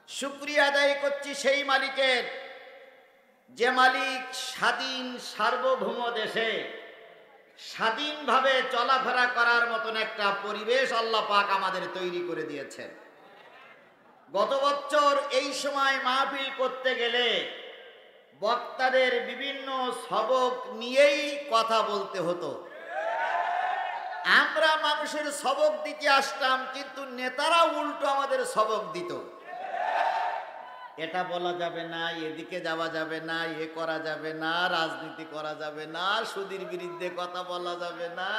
শুকরিয়া আদায় করছি সেই মালিকের, যে মালিক স্বাধীন সার্বভৌম দেশে স্বাধীনভাবে চলাফেরা করার মতন একটা পরিবেশ আল্লাহ পাক আমাদের তৈরি করে দিয়েছেন। গত বছর এই সময় মাহফিল করতে গেলে বক্তাদের বিভিন্ন সবক নিয়েই কথা বলতে হতো। আমরা মানুষের সবক দিতে আসতাম, কিন্তু নেতারা উল্টো আমাদের সবক দিত। এটা বলা যাবে না, এদিকে যাওয়া যাবে না, এ করা যাবে না, রাজনীতি করা যাবে না, সুদীর বিরুদ্ধে কথা বলা যাবে না,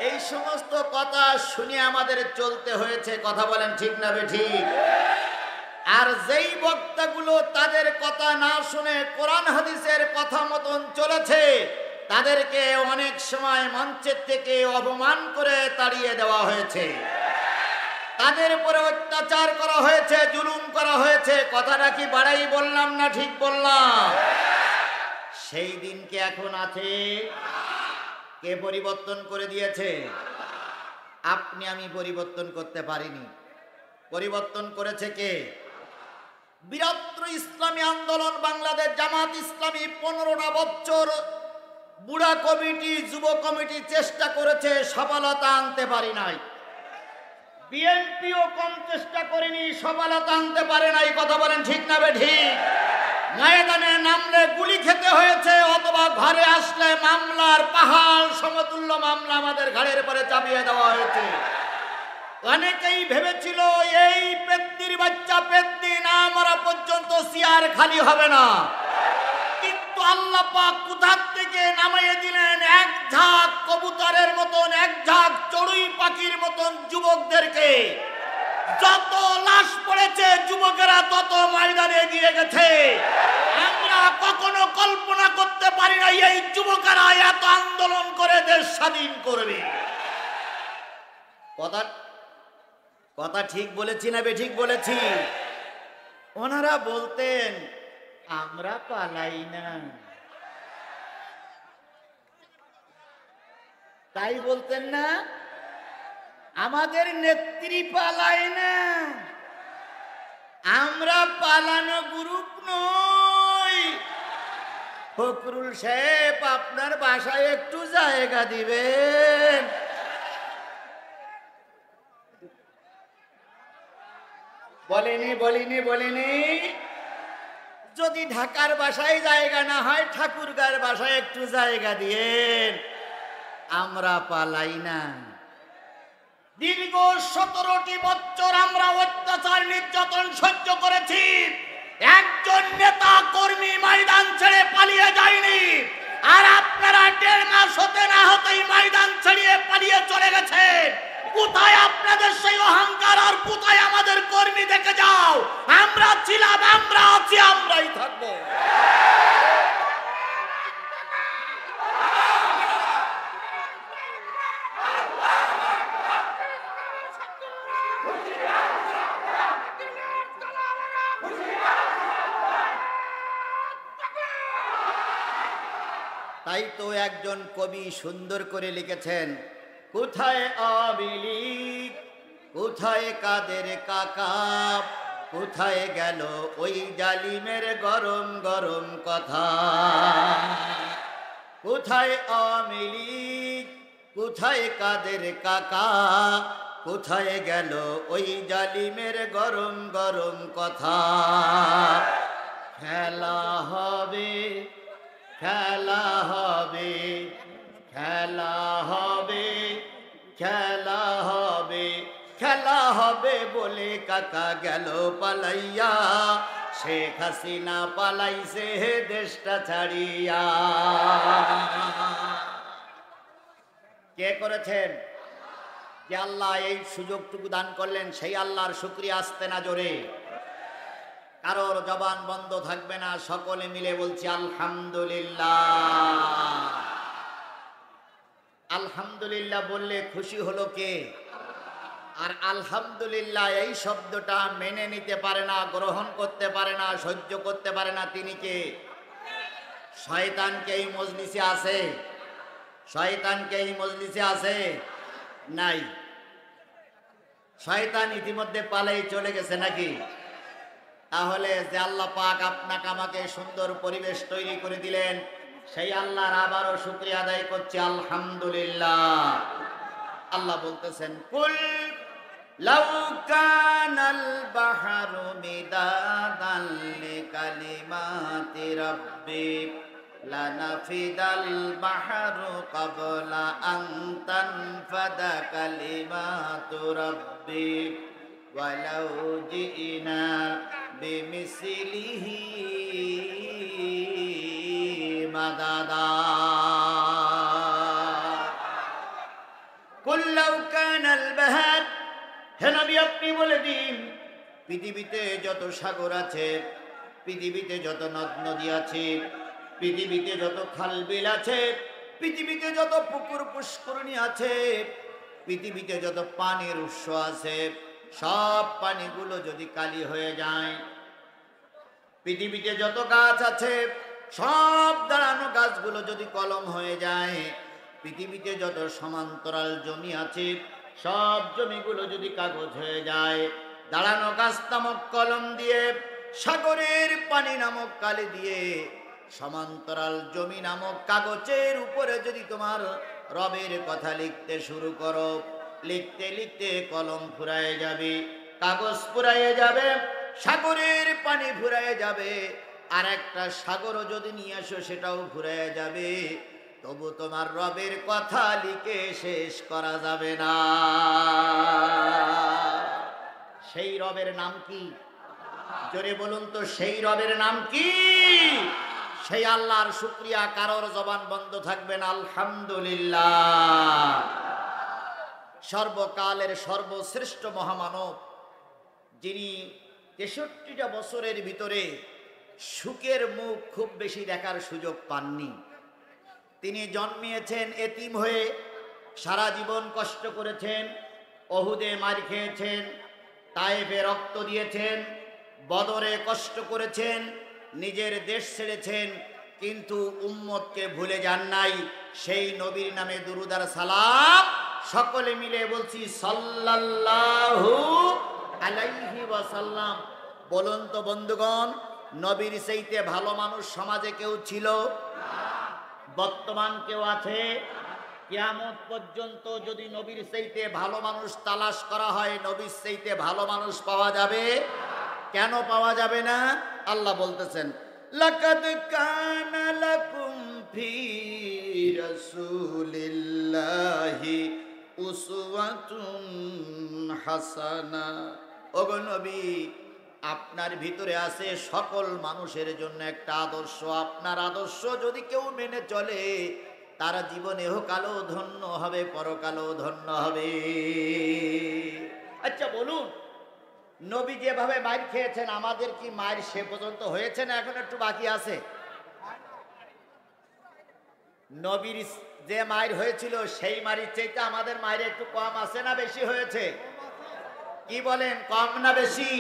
এই সমস্ত কথা শুনে আমাদের চলতে হয়েছে। কথা বলেন ঠিক না বেঠিক? আর যেই বক্তাগুলো তাদের কথা না শুনে কোরআন হাদিসের কথা মতন চলেছে, তাদেরকে অনেক সময় মঞ্চের থেকে অপমান করে তাড়িয়ে দেওয়া হয়েছে, তাদের উপরে অত্যাচার করা হয়েছে, জুলুম করা হয়েছে। কথাটা কি বাড়াই বললাম না ঠিক বললাম? সেই দিন কি এখন আছে? কে পরিবর্তন করে দিয়েছে? আপনি আমি পরিবর্তন করতে পারিনি। পরিবর্তন করেছে কে? বৃহত্তর ইসলামী আন্দোলন বাংলাদেশ জামাত ইসলামী 15টা বছর বুড়া কমিটি, যুব কমিটি চেষ্টা করেছে, সফলতা আনতে পারি নাই। বিএনপিও কম চেষ্টা করেনি, সফলতা আনতে পারে নাই। কথা বলেন ঠিক না বেঠিক? ময়দানে নামলে গুলি খেতে হয়েছে, অথবা ঘরে আসলে মামলার পাহাড় সমতুল্য মামলা আমাদের ঘাড়ের পরে চাপিয়ে দেওয়া হয়েছে। অনেকেই ভেবেছিল এই পেত্নির বাচ্চা পেত্নি না মরা পর্যন্ত চেয়ার খালি হবে না, কিন্তু আল্লাহ পাক কোথা থেকে নামিয়ে দিলেন এক ঝাঁক কবুতরের মতন, এক ঝাঁক চড়ুই পাখির মতন যুবকদেরকে। যত লাশ পড়েছে যুবকেরা তত ময়দানে এগিয়ে গেছে। আমরা কখনো কল্পনা করতে পারি না এই যুবকেরা এত আন্দোলন করে দেশ স্বাধীন করবে। কথা ঠিক বলেছি না বেঠিক বলেছি? ওনারা বলতেন আমরা পালাই না, তাই বলতেন না? আমাদের নেত্রী পালায় না, আমরা পালানো গ্রুপ নই। ফখরুল সাহেব আপনার বাসায় একটু জায়গা দিবেন? বলেনি। যদি ঢাকার বাসায় জায়গা না হয়, ঠাকুরগাঁর বাসায় একটু জায়গা দিয়েন। আমরা পালাই না। দীর্ঘ 17টি বছর আমরা অত্যাচার নির্যাতন সহ্য করেছি। একজন নেতা কর্মী ময়দান ছেড়ে পালিয়ে যায়নি। আর আপনারা 1.5 মাস হতে না হতেই ময়দান ছেড়ে পালিয়ে চলে গেছেন। কোথায় আপনাদের সেই অহংকার? আর কোথায় আমাদের কর্মী? দেখে যাও, আমরা ছিলাম, আমরা আছি, আমরাই থাকবো। তাই তো একজন কবি সুন্দর করে লিখেছেন, কোথায় আওয়ামী লীগ, কোথায় কাদের কাকা, কোথায় গেল ওই জালিমের গরম গরম কথা। কোথায় আওয়ামী লীগ, কোথায় কাদের কাকা, কোথায় গেল ওই জালিমের গরম গরম কথা। খেলা হবে, খেলা হবে, খেলা হবে, খেলা হবে, খেলা হবে বলে কাকা গেল পালাইয়া। শেখ হাসিনা পালাইছে দেশটা ছাড়িয়া। কে করেছেন? যে আল্লাহ এই সুযোগটুকু দান করলেন, সেই আল্লাহর শুকরিয়া আসতে না জোরে? কারোর জবান বন্ধ থাকবে না, সকলে মিলে বলছি আলহামদুলিল্লাহ। আলহামদুলিল্লাহ বললে খুশি হলো কে? আর আলহামদুলিল্লাহ এই শব্দটা মেনে নিতে পারে না, গ্রহণ করতে পারে না, সহ্য করতে পারে না, তিনি কে? শয়তান কে এই মজলিসে আছে? শয়তান কে এই মজলিসে আছে? নাই। শয়তান ইতিমধ্যে পালাই চলে গেছে নাকি? তাহলে যে আল্লাহ পাক আপনাকে আমাকে সুন্দর পরিবেশ তৈরি করে দিলেন, সেই আল্লাহর আবারও শুকরিয়া আদায় করছি আলহামদুলিল্লাহ। আল্লাহ বলতেছেন, কুল লাউ কানাল বাহরু মিদাদান লিকালিমাতি রাব্বি লানাফিদাল বাহরু ক্বাবলা আন তানফাদা কালিমাতু রাব্বি ওয়ালাউ জিনা বিমিসলিহি মাদাদা। কুল লাউ কানাল বাহর, হে নবী আপনি বলে দিন, পৃথিবীতে যত সাগর আছে, পৃথিবীতে যত নদ নদী আছে, পৃথিবীতে যত খাল বিল আছে, পৃথিবীতে যত পুকুর পুষ্করণী আছে, পৃথিবীতে যত পানির উৎস আছে, সব পানিগুলো যদি কালি হয়ে যায়, পৃথিবীতে যত গাছ আছে সব দাঁড়ানো গাছগুলো যদি কলম হয়ে যায়, পৃথিবীতে যত সমান্তরাল জমি আছে সব জমিগুলো যদি কাগজ হয়ে যায়, দাঁড়ানো গাছ নামক কলম দিয়ে, সাগরের পানি নামক কালি দিয়ে, সমান্তরাল জমি নামক কাগজের উপরে যদি তোমার রবের কথা লিখতে শুরু করো, লিখতে লিখতে কলম ফুরায়ে যাবে, কাগজ ফুরায়ে যাবে, সাগরের পানি ফুরায়ে যাবে, আর একটা সাগরও যদি নিয়ে আসো সেটাও ফুরায়ে যাবে, তবু তোমার রবের কথা লিখে শেষ করা যাবে না। সেই রবের নাম কি? জোরে বলুন তো, সেই রবের নাম কি? সেই আল্লাহর শুকরিয়া কারোর জবান বন্ধ থাকবে না আলহামদুলিল্লাহ। সর্বকালের সর্বশ্রেষ্ঠ মহামানব, যিনি ৬৩টা বছরের ভিতরে সুখের মুখ খুব বেশি দেখার সুযোগ পাননি, তিনি জন্মিয়েছেন এতিম হয়ে, সারা জীবন কষ্ট করেছেন, অহুদে মার খেয়েছেন, তায়েফে রক্ত দিয়েছেন, বদরে কষ্ট করেছেন, নিজের দেশ ছেড়েছেন, কিন্তু উম্মতকে ভুলে যান নাই। সেই নবীর নামে দুরূদ আর সালাম সকলে মিলে বলছি সাল্লাল্লাহু আলাইহি ওয়াসাল্লাম। বলুন তো বন্ধুগণ, নবীর চাইতে ভালো মানুষ সমাজে কেউ ছিল? বর্তমান কেউ আছে? কিয়ামত পর্যন্ত যদি নবীর চাইতে ভালো মানুষ তালাশ করা হয়, নবীর চাইতে ভালো মানুষ পাওয়া যাবে? কেন পাওয়া যাবে না? আল্লাহ বলতেছেন, লাকাদ কানা লাকুম ফি রাসূলিল্লাহি উসওয়াতুন হাসানা। ওগো নবী, আপনার ভিতরে আছে সকল মানুষের জন্য একটা আদর্শ। আপনার আদর্শ যদি কেউ মেনে চলে, তার জীবন ইহকালও ধন্য হবে, পরকালও ধন্য হবে। আচ্ছা বলুন, নবী যেভাবে মার খেয়েছেন, আমাদের কি মার সে পর্যন্ত হয়েছে না এখন একটু বাকি আছে? নবীর যে মার হয়েছিল সেই মারির চাইতে আমাদের মায়ের একটু কম আছে না বেশি হয়েছে? কি বলেন, কম না বেশি?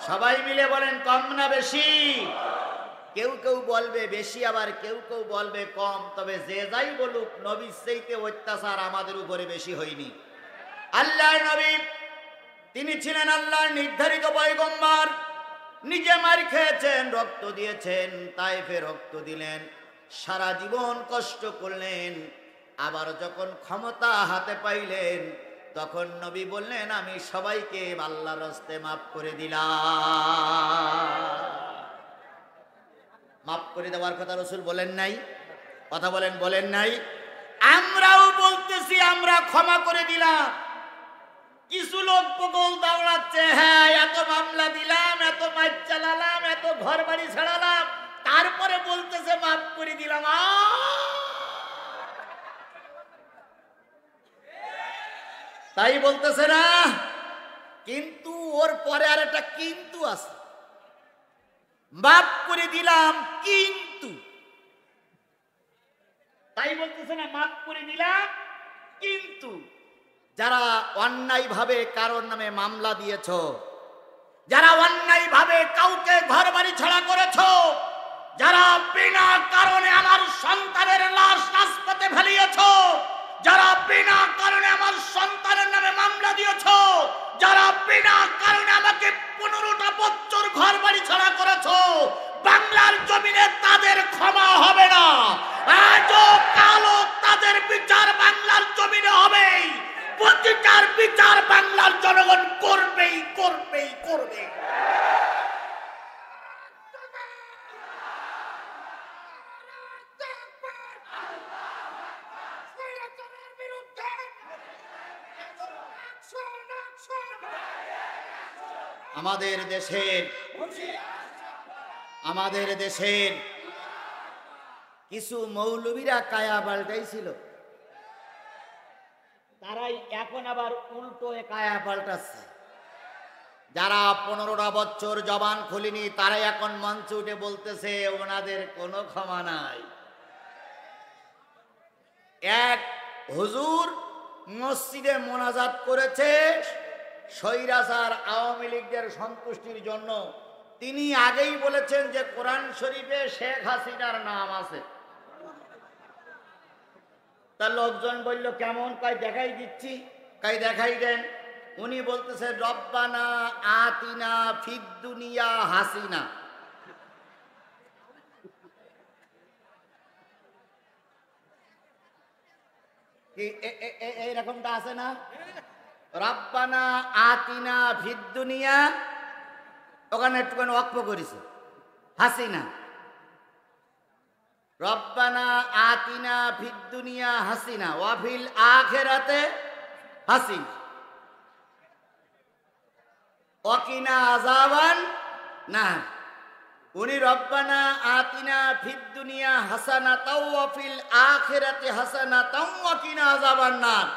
সবাই মিলে বলেন, কম না বেশি? কেউ কেউ বলবে বেশি, আবার কেউ কেউ বলবে কম। তবে যে যাই বলুক, নবীর চাইতে অত্যাচার আমাদের উপরে বেশি হয়নি। আল্লাহর নবী, তিনি ছিলেন আল্লাহর নির্ধারিত পয়গম্বর, নিজে মার খেয়েছেন, রক্ত দিয়েছেন, তায়েফে রক্ত দিলেন, সারা জীবন কষ্ট করলেন। আবার যখন ক্ষমতা হাতে পাইলেন, তখন নবী বললেন, আমি সবাইকে আল্লাহর রাস্তায় মাফ করে দিলাম। মাফ করে দেওয়ার কথা রাসূল বলেন নাই? কথা বলেন, বলেন নাই? আমরাও বলতেছি, আমরা ক্ষমা করে দিলাম। কিছু লোক বগল দাওড়াচ্ছে, হ্যাঁ এত মামলা দিলাম, এত মার চালালাম, এত ঘর বাড়ি ছাড়ালাম, তারপরে বলতেছে মাফ করে দিলাম। তাই বলতেছে না? কিন্তু ওর পরে আর একটা কিন্তু আছে। মাফ করে দিলাম কিন্তু, তাই বলতেছে না মাফ করে দিলাম কিন্তু। যারা অন্যায় ভাবে কারোর নামে মামলা দিয়েছ, যারা অন্যায় ভাবে কাউকে ঘর বাড়ি ছাড়া করেছ, যারা বিনা কারণে আমার সন্তানের লাশ রাজপথে ফেলিয়েছ, যারা বিনা কারণে আমার সন্তানের নামে মামলা দিয়েছ, যারা বিনা কারণে আমাকে 15টা বছর ঘর বাড়ি করবে। আমাদের দেশের কিছু মৌলবীরা কায়া পাল্টাইছিল, তারাই এখন আবার উল্টো কায়া পাল্টাচ্ছে। যারা 15টা বছর জবান খুলিনি তারাই এখন মঞ্চে উঠে বলতেছে ওনাদের কোনো ক্ষমা নাই। এক হুজুর মসজিদে মোনাজাত করেছে স্বৈরাচার আওয়ামী লীগের সন্তুষ্টির জন্য। তিনি আগেই বলেছেন যে কোরআন শরীফে শেখ হাসিনার নাম আছে। তার লোকজন বলল কেমন? কয় দেখাই দিচ্ছি। কয় দেখাই দেন। উনি বলতেছে রব্বানা আতিনা ফিদ দুনিয়া হাসিনা। এইরকমটা আছে না? রব্বানা আতিনা ফিদ দুনিয়া, ওখানে একটুখানি ওয়াকফ করেছে হাসিনা। রব্বানা আতিনা ফিদ দুনিয়া হাসিনা ওয়া ফিল আখিরাতে হাসিনা ওয়াকিনা আযাবান নার। উনি রব্বানা আতিনা ফিদ দুনিয়া হাসানাতাও ওয়া ফিল আখিরাতি হাসানাতাও ওয়াকিনা আযাবান নার।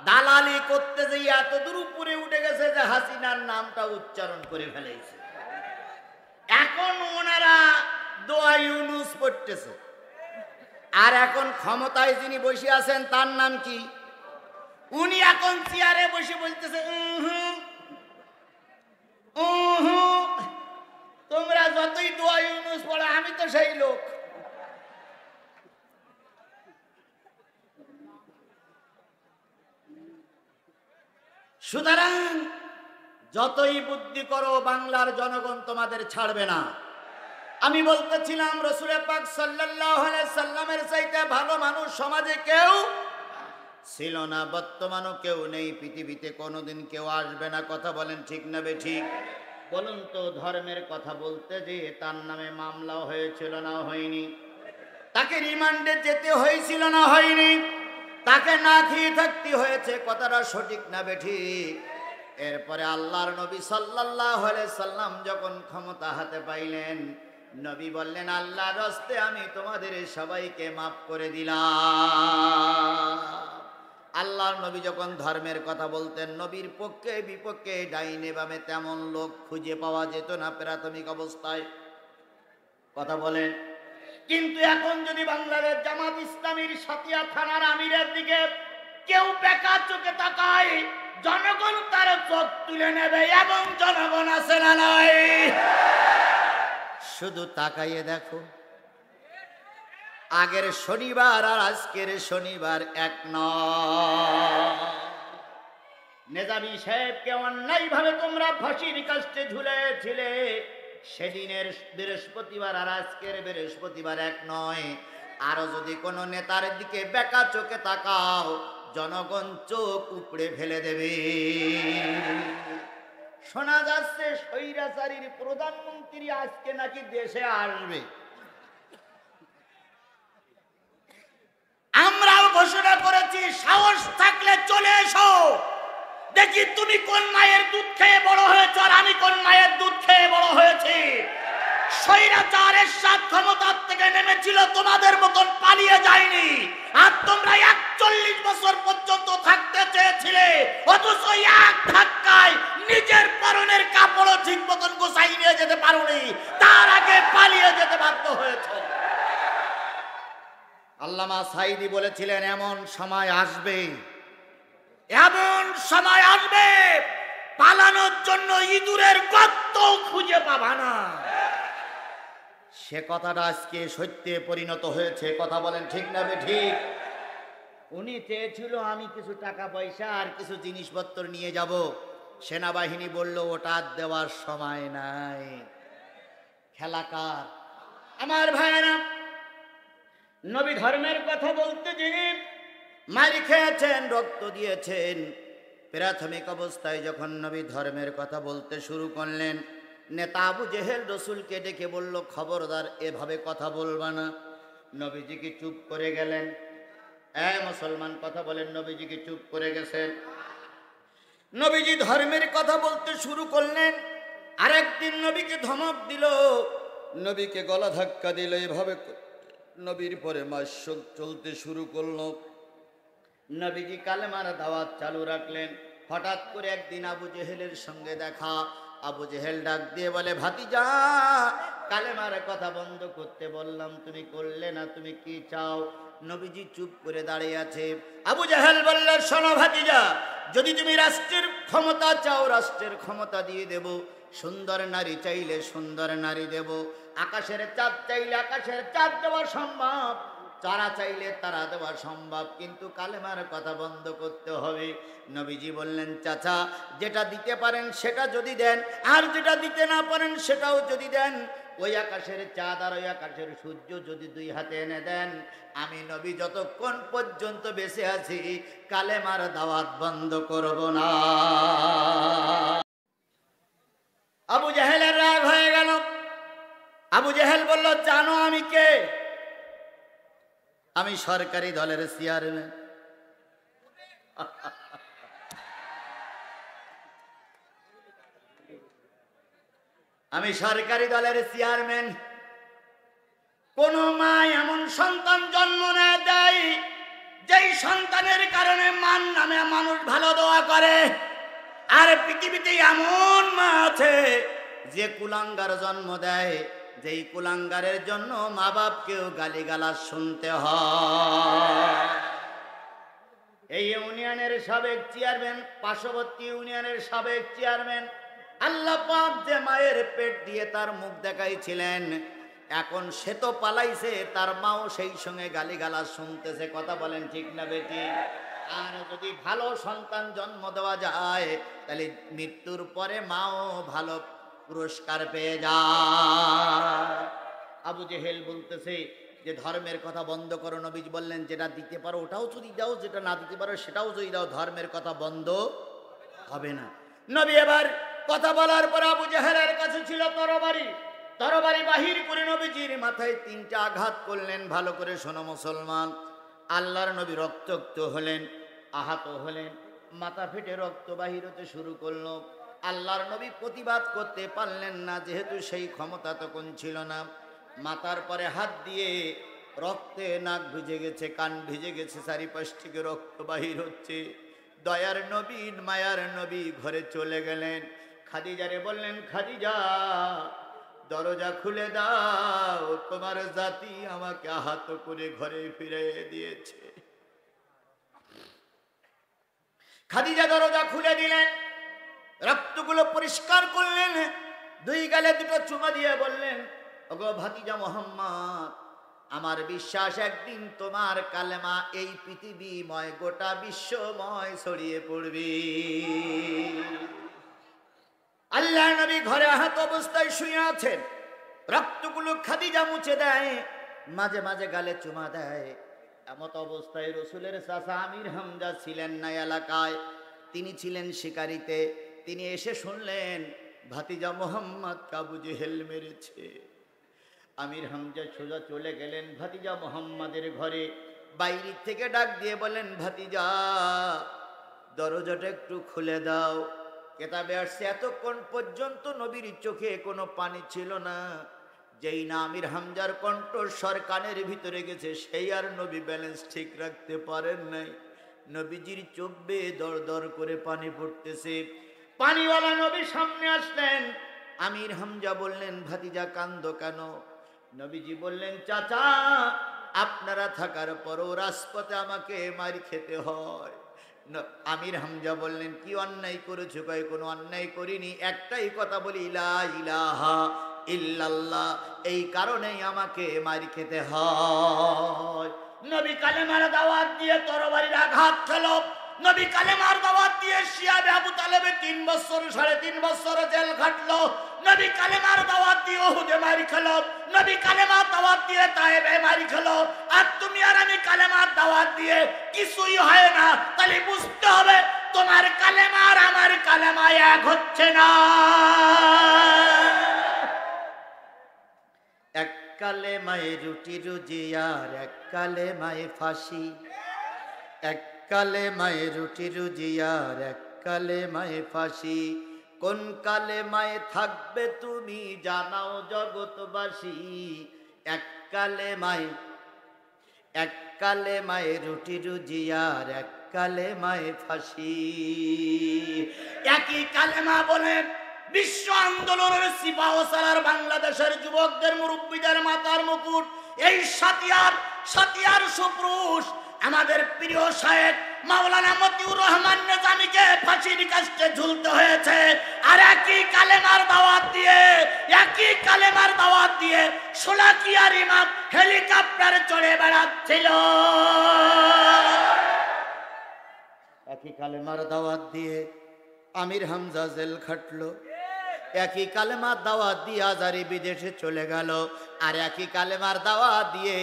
দালালি করতে যেই এত দূর উপরে উঠে গেছে যে হাসিনার নামটা উচ্চারণ করে ফেলেছে। এখন ওনারা দোয়া ইউনুস পড়তেছে। আর এখন ক্ষমতায় যিনি বসে আছেন তার নাম কি? উনি এখন চেয়ারে বসে বলতেছে তোমরা যতই দোয়া ইউনুস পড়ো আমি তো সেই লোক। সুতরাং যতই বুদ্ধি করো বাংলার জনগণ তোমাদের ছাড়বে না। আমি বলতেছিলাম রাসূল পাক সাল্লাল্লাহু আলাইহি সাল্লামের চাইতে ভালো মানুষ সমাজে কেউ ছিল না, বর্তমানও কেউ নেই, পৃথিবীতে কোনোদিন কেউ আসবে না। কথা বলেন ঠিক না বেঠিক? বলুন তো, ধর্মের কথা বলতে যে তার নামে মামলাও হয়েছিল না হয়নি? তাকে রিমান্ডে যেতে হয়েছিল না হয়নি? তাকে না খেয়ে থাকতে হয়েছে। কথাটা সঠিক না বেঠিক? এরপরে আল্লাহর নবী সাল্লাল্লাহু আলাইহি সাল্লাম যখন ক্ষমতা হাতে পাইলেন, নবী বললেন আল্লাহর রাস্তে আমি তোমাদের সবাইকে মাফ করে দিলাম। আল্লাহর নবী যখন ধর্মের কথা বলতেন, নবীর পক্ষে বিপক্ষে ডাইনে বামে তেমন লোক খুঁজে পাওয়া যেত না প্রাথমিক অবস্থায়। কথা বলেন। কিন্তু এখন যদি বাংলাদেশ জামাত ইসলামীর সাতিয়া থানার আমিরের দিকে কেউ বেকার চোখে তাকায়, জনগণ তার চোখ তুলে নেবে। এবং জনগণ আছে না নাই? শুধু তাকাইয়ে দেখো, আগের শনিবার আর আজকের শনিবার এক নয়। নেজামী সাহেবকে অন্যায়ভাবে তোমরা ফাঁসির কাস্টে ঝুলেছিলে, সেদিনের বৃহস্পতিবার আর আজকের বৃহস্পতিবার এক নয়। আরো যদি কোনো নেতার দিকে বেকা চোখে তাকাও, জনগণ চোখ উপড়ে ফেলে দেবে। শোনা যাচ্ছে স্বৈরাচারীর প্রধানমন্ত্রী আজকে নাকি দেশে আসবে। আমরাও ঘোষণা করেছি, সাহস থাকলে চলে এসো। দেখি তুমি কোন মায়ের দুধ খেয়ে বড় হয়েছ আর আমি কোন মায়ের দুধ খেয়ে বড় হয়েছি। স্বৈরাচার এরশাদ ক্ষমতার থেকে নেমেছিল, তোমাদের মতন পালিয়ে যায়নি। আর তোমরা 41 বছর পর্যন্ত থাকতে চেয়েছিলে, অথচ এক ধাক্কায় নিজের পরনের কাপড়ও ঠিক মতন গোছাই নিয়ে যেতে পারোনি, তার আগে পালিয়ে যেতে বাধ্য হয়েছ। আল্লামা সাঈদী বলেছিলেন এমন সময় আসবে, এমন সময় আসবে পালানোর জন্য ইঁদুরের গর্ত খুঁজে পাবা না। সে কথাটা আজকে সত্যে পরিণত হয়েছে। কথা বলেন ঠিক না বেঠিক? উনি চেয়েছিল আমি কিছু টাকা পয়সা আর কিছু জিনিসপত্র নিয়ে যাব, সেনাবাহিনী বলল ওটা দেওয়ার সময় নাই। খেলা কার? আমার ভাইয়েরা, নবী ধর্মের কথা বলতে যিনি মারি খেয়েছেন, রক্ত দিয়েছেন, প্রাথমিক অবস্থায় যখন নবী ধর্মের কথা বলতে শুরু করলেন, নেতা আবু জেহেল রসুলকে ডেকে বলল, খবরদার এভাবে কথা বলবা না। নবীজিকে চুপ করে গেলেন। মুসলমান কথা বলেন, নবীজিকে চুপ করে গেছেন। নবীজি ধর্মের কথা বলতে শুরু করলেন। আরেকদিন নবীকে ধমক দিল, নবীকে গলা ধাক্কা দিল। এভাবে নবীর পরে মাস চলতে শুরু করলো। নবীজি কালেমার দাওয়াত চালু রাখলেন। হঠাৎ করে একদিন আবু জেহেলের সঙ্গে দেখা। আবু জেহেল ডাক দিয়ে বলে, ভাতিজা, কালেমার কথা বন্ধ করতে বললাম, তুমি করলে না, তুমি কি চাও? নবীজি চুপ করে দাঁড়িয়ে আছে। আবু জেহেল বললেন, শোনো ভাতিজা, যদি তুমি রাষ্ট্রের ক্ষমতা চাও, রাষ্ট্রের ক্ষমতা দিয়ে দেব। সুন্দর নারী চাইলে সুন্দর নারী দেব। আকাশের চাঁদ চাইলে আকাশের চাঁদ দেওয়া সম্ভব, তারা চাইলে তারা দেওয়া সম্ভব, কিন্তু কালেমার কথা বন্ধ করতে হবে। নবীজি বললেন, চাচা, যেটা দিতে পারেন সেটা যদি দেন, আর যেটা দিতে না পারেন সেটাও যদি দেন, ওই আকাশের চাঁদ আর ওই আকাশের সূর্য যদি দুই হাতে এনে দেন, আমি নবী যতক্ষণ পর্যন্ত বেঁচে আছি কালেমার দাওয়াত বন্ধ করব না। আবু জেহেলের রাগ হয়ে গেল। আবু জেহেল বলল, জানো আমি কে? আমি সরকারি দলের চেয়ারম্যান। আমি সরকারি দলের চেয়ারম্যান। কোন মা এমন সন্তান জন্ম না দেয় যেই সন্তানের কারণে মান নামে মানুষ ভালো দোয়া করে। আর পৃথিবীতে এমন মা আছে যে কুলাঙ্গার জন্ম দেয়, যেই কুলাঙ্গারের জন্য মা বাপকেও গালিগালাজ শুনতে হয়। এই ইউনিয়নের সাবেক চেয়ারম্যান, পার্শ্ববর্তী ইউনিয়নের সাবেক চেয়ারম্যান, আল্লাহ পাক যে মায়ের পেট দিয়ে তার মুখ দেখাইছিলেন, এখন সে তো পালাইছে, তার মাও সেই সঙ্গে গালিগালাজ শুনতেছে। কথা বলেন ঠিক না বেটি? আর যদি ভালো সন্তান জন্ম দেওয়া যায়, তাহলে মৃত্যুর পরে মাও ভালো পুরস্কার পেয়ে যায়। আবু জেহেল বলতেছে যে ধর্মের কথা বন্ধ করো। নবী বললেন, যেটা দিতে পারো ওটাও যদি দাও, যেটা না দিতে পারো সেটাও যদি দাও, ধর্মের কথা বন্ধ হবে না। নবী এবার কথা বলার পর আবু জেহেলের কাছে ছিল তরবারি। তরবারি বাহির করে নবীজির মাথায় 3টা আঘাত করলেন। ভালো করে শোনো মুসলমান, আল্লাহর নবী রক্তাক্ত হলেন, আহত হলেন, মাথা ফেটে রক্ত বাহির হতে শুরু করলো। আল্লাহর নবী প্রতিবাদ করতে পারলেন না, যেহেতু সেই ক্ষমতা তখন ছিল না। মাথার পরে হাত দিয়ে রক্তে নাক ভিজে গেছে, কান ভিজে গেছে, চারিপাশ থেকে রক্ত বাহির হচ্ছে। দয়ার নবী, মায়ার নবী ঘরে চলে গেলেন। খাদিজারে বললেন, খাদিজা, দরজা খুলে দাও, তোমার জাতি আমাকে আহত করে ঘরে ফিরিয়ে দিয়েছে। খাদিজা দরজা খুলে দিলেন, রক্তগুলো পরিষ্কার করলেন, 2 গালে 2টো চুমা দিয়ে বললেন, ওগো ভাতিজা মোহাম্মদ, আমার বিশ্বাস একদিন তোমার কালেমা এই পৃথিবীময় গোটা বিশ্বময় ছড়িয়ে পড়বে। আল্লাহ নবী ঘরে আহত অবস্থায় শুয়ে আছেন। রক্তগুলো খাদিজা মুছে দেয়, মাঝে মাঝে গালে চুমা দেয়। এমত অবস্থায় রসুলের চাচা আমির হামজা ছিলেন না এলাকায়, তিনি ছিলেন শিকারিতে। তিনি এসে শুনলেন ভাতিজা মোহাম্মদ আবু জেহেল মেরেছে। আমির হামজা সোজা চলে গেলেন ভাতিজা মোহাম্মদের ঘরে। বাইরে থেকে ডাক দিয়ে বলেন, ভাতিজা, দরজাটা একটু খুলে দাও। কেতাবে আসছে, এতক্ষণ পর্যন্ত নবীর চোখে কোনো পানি ছিল না। যেই না আমির হামজার কণ্ঠস্বর কানের ভিতরে গেছে, সেই আর নবী ব্যালেন্স ঠিক রাখতে পারেন নাই। নবীজির চোখ বেয়ে দর দর করে পানি পড়তেছে। পানিওয়ালা নবী সামনে আসলেন। আমির হামজা বললেন, ভাতিজা কান্দো কেন? নবীজি বললেন, চাচা, আপনারা থাকার পরও রাজপথে আমাকে মার খেতে হয়। আমির হামজা বললেন, কি অন্যায় করেছো? কয়, কোনো অন্যায় করিনি, একটাই কথা বলি, লা ইলাহা ইল্লাল্লাহ, এই কারণেই আমাকে মার খেতে হয়। নবী কালেমার দাওয়াত দিয়ে তরবারির আঘাত খেলো। নবী কালেমার দাওয়াত দিয়ে শিয়াবে আবু তালেবে 3 বছর 3.5 বছর জেল খাটলো। নবী কালেমার দাওয়াত দিয়ে উহুদে মারি খেলো। নবী কালেমার দাওয়াত দিয়ে তায়েবে মারি খেলো। আর তুমি আর আমি কালেমার দাওয়াত দিয়ে কিছুই হয় না। তাহলে বুঝতে হবে তোমার কালেমা আর আমার কালেমা এক হচ্ছে না। এক কালেমায় রুটি রুজি আর এক কালেমায় ফাঁসি, এক কালেমায় রুটি রুজি আর এক কালেমায় ফাঁসি। কোন কালেমায় থাকবে তুমি জানাও জগৎবাসী। এক কালেমায়, এক কালেমায় রুটি রুজি আর এক কালেমায় ফাঁসি। একই কালেমা বলে বিশ্ব আন্দোলনের সিপাহসালার বাংলাদেশের যুবকদের মুরব্বীদের মাথার মুকুট এই সাতিয়ার সুপুরুষ আমাদের প্রিয় শায়েখ মাওলানা মতিউর রহমান নিজামীকে ফাঁসির কাস্টে ঝুলতে হয়েছে। আর একই কালেমার দাওয়াত দিয়ে শোলাকিয়ার ইমাম হেলিকপ্টারে চড়ে বেড়াচ্ছিল। একই কালেমার দাওয়াত দিয়ে আমির হামজা জেল খাটলো। একই কালেমার দাওয়াত দিয়ে আজারি বিদেশে চলে গেল। আর একই কালেমার দাওয়াত দিয়ে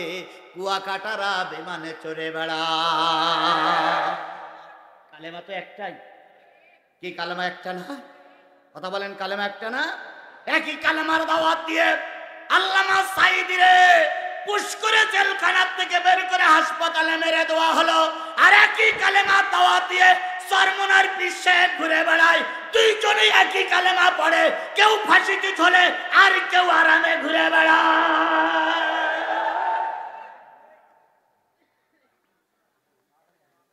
কুয়াকাটারা বিমানে চড়ে বেড়া। কালেমা তো একটাই। কি কালেমা একটা না? কথা বলেন, কালেমা একটা না? একই কালেমার দাওয়াত দিয়ে আল্লামা সাঈদীরে পুষ্করে জেলখানার থেকে বের করে হাসপাতালে মেরে দেওয়া হলো। আর একই কালেমার দাওয়াত দিয়ে চরমনার পিছে ঘুরে বেড়ায়। দুইজনেই একই কালেমা পড়ে, কেউ ফাঁসিতে ঝোলে আর কেউ আরামে ঘুরে বেড়ায়।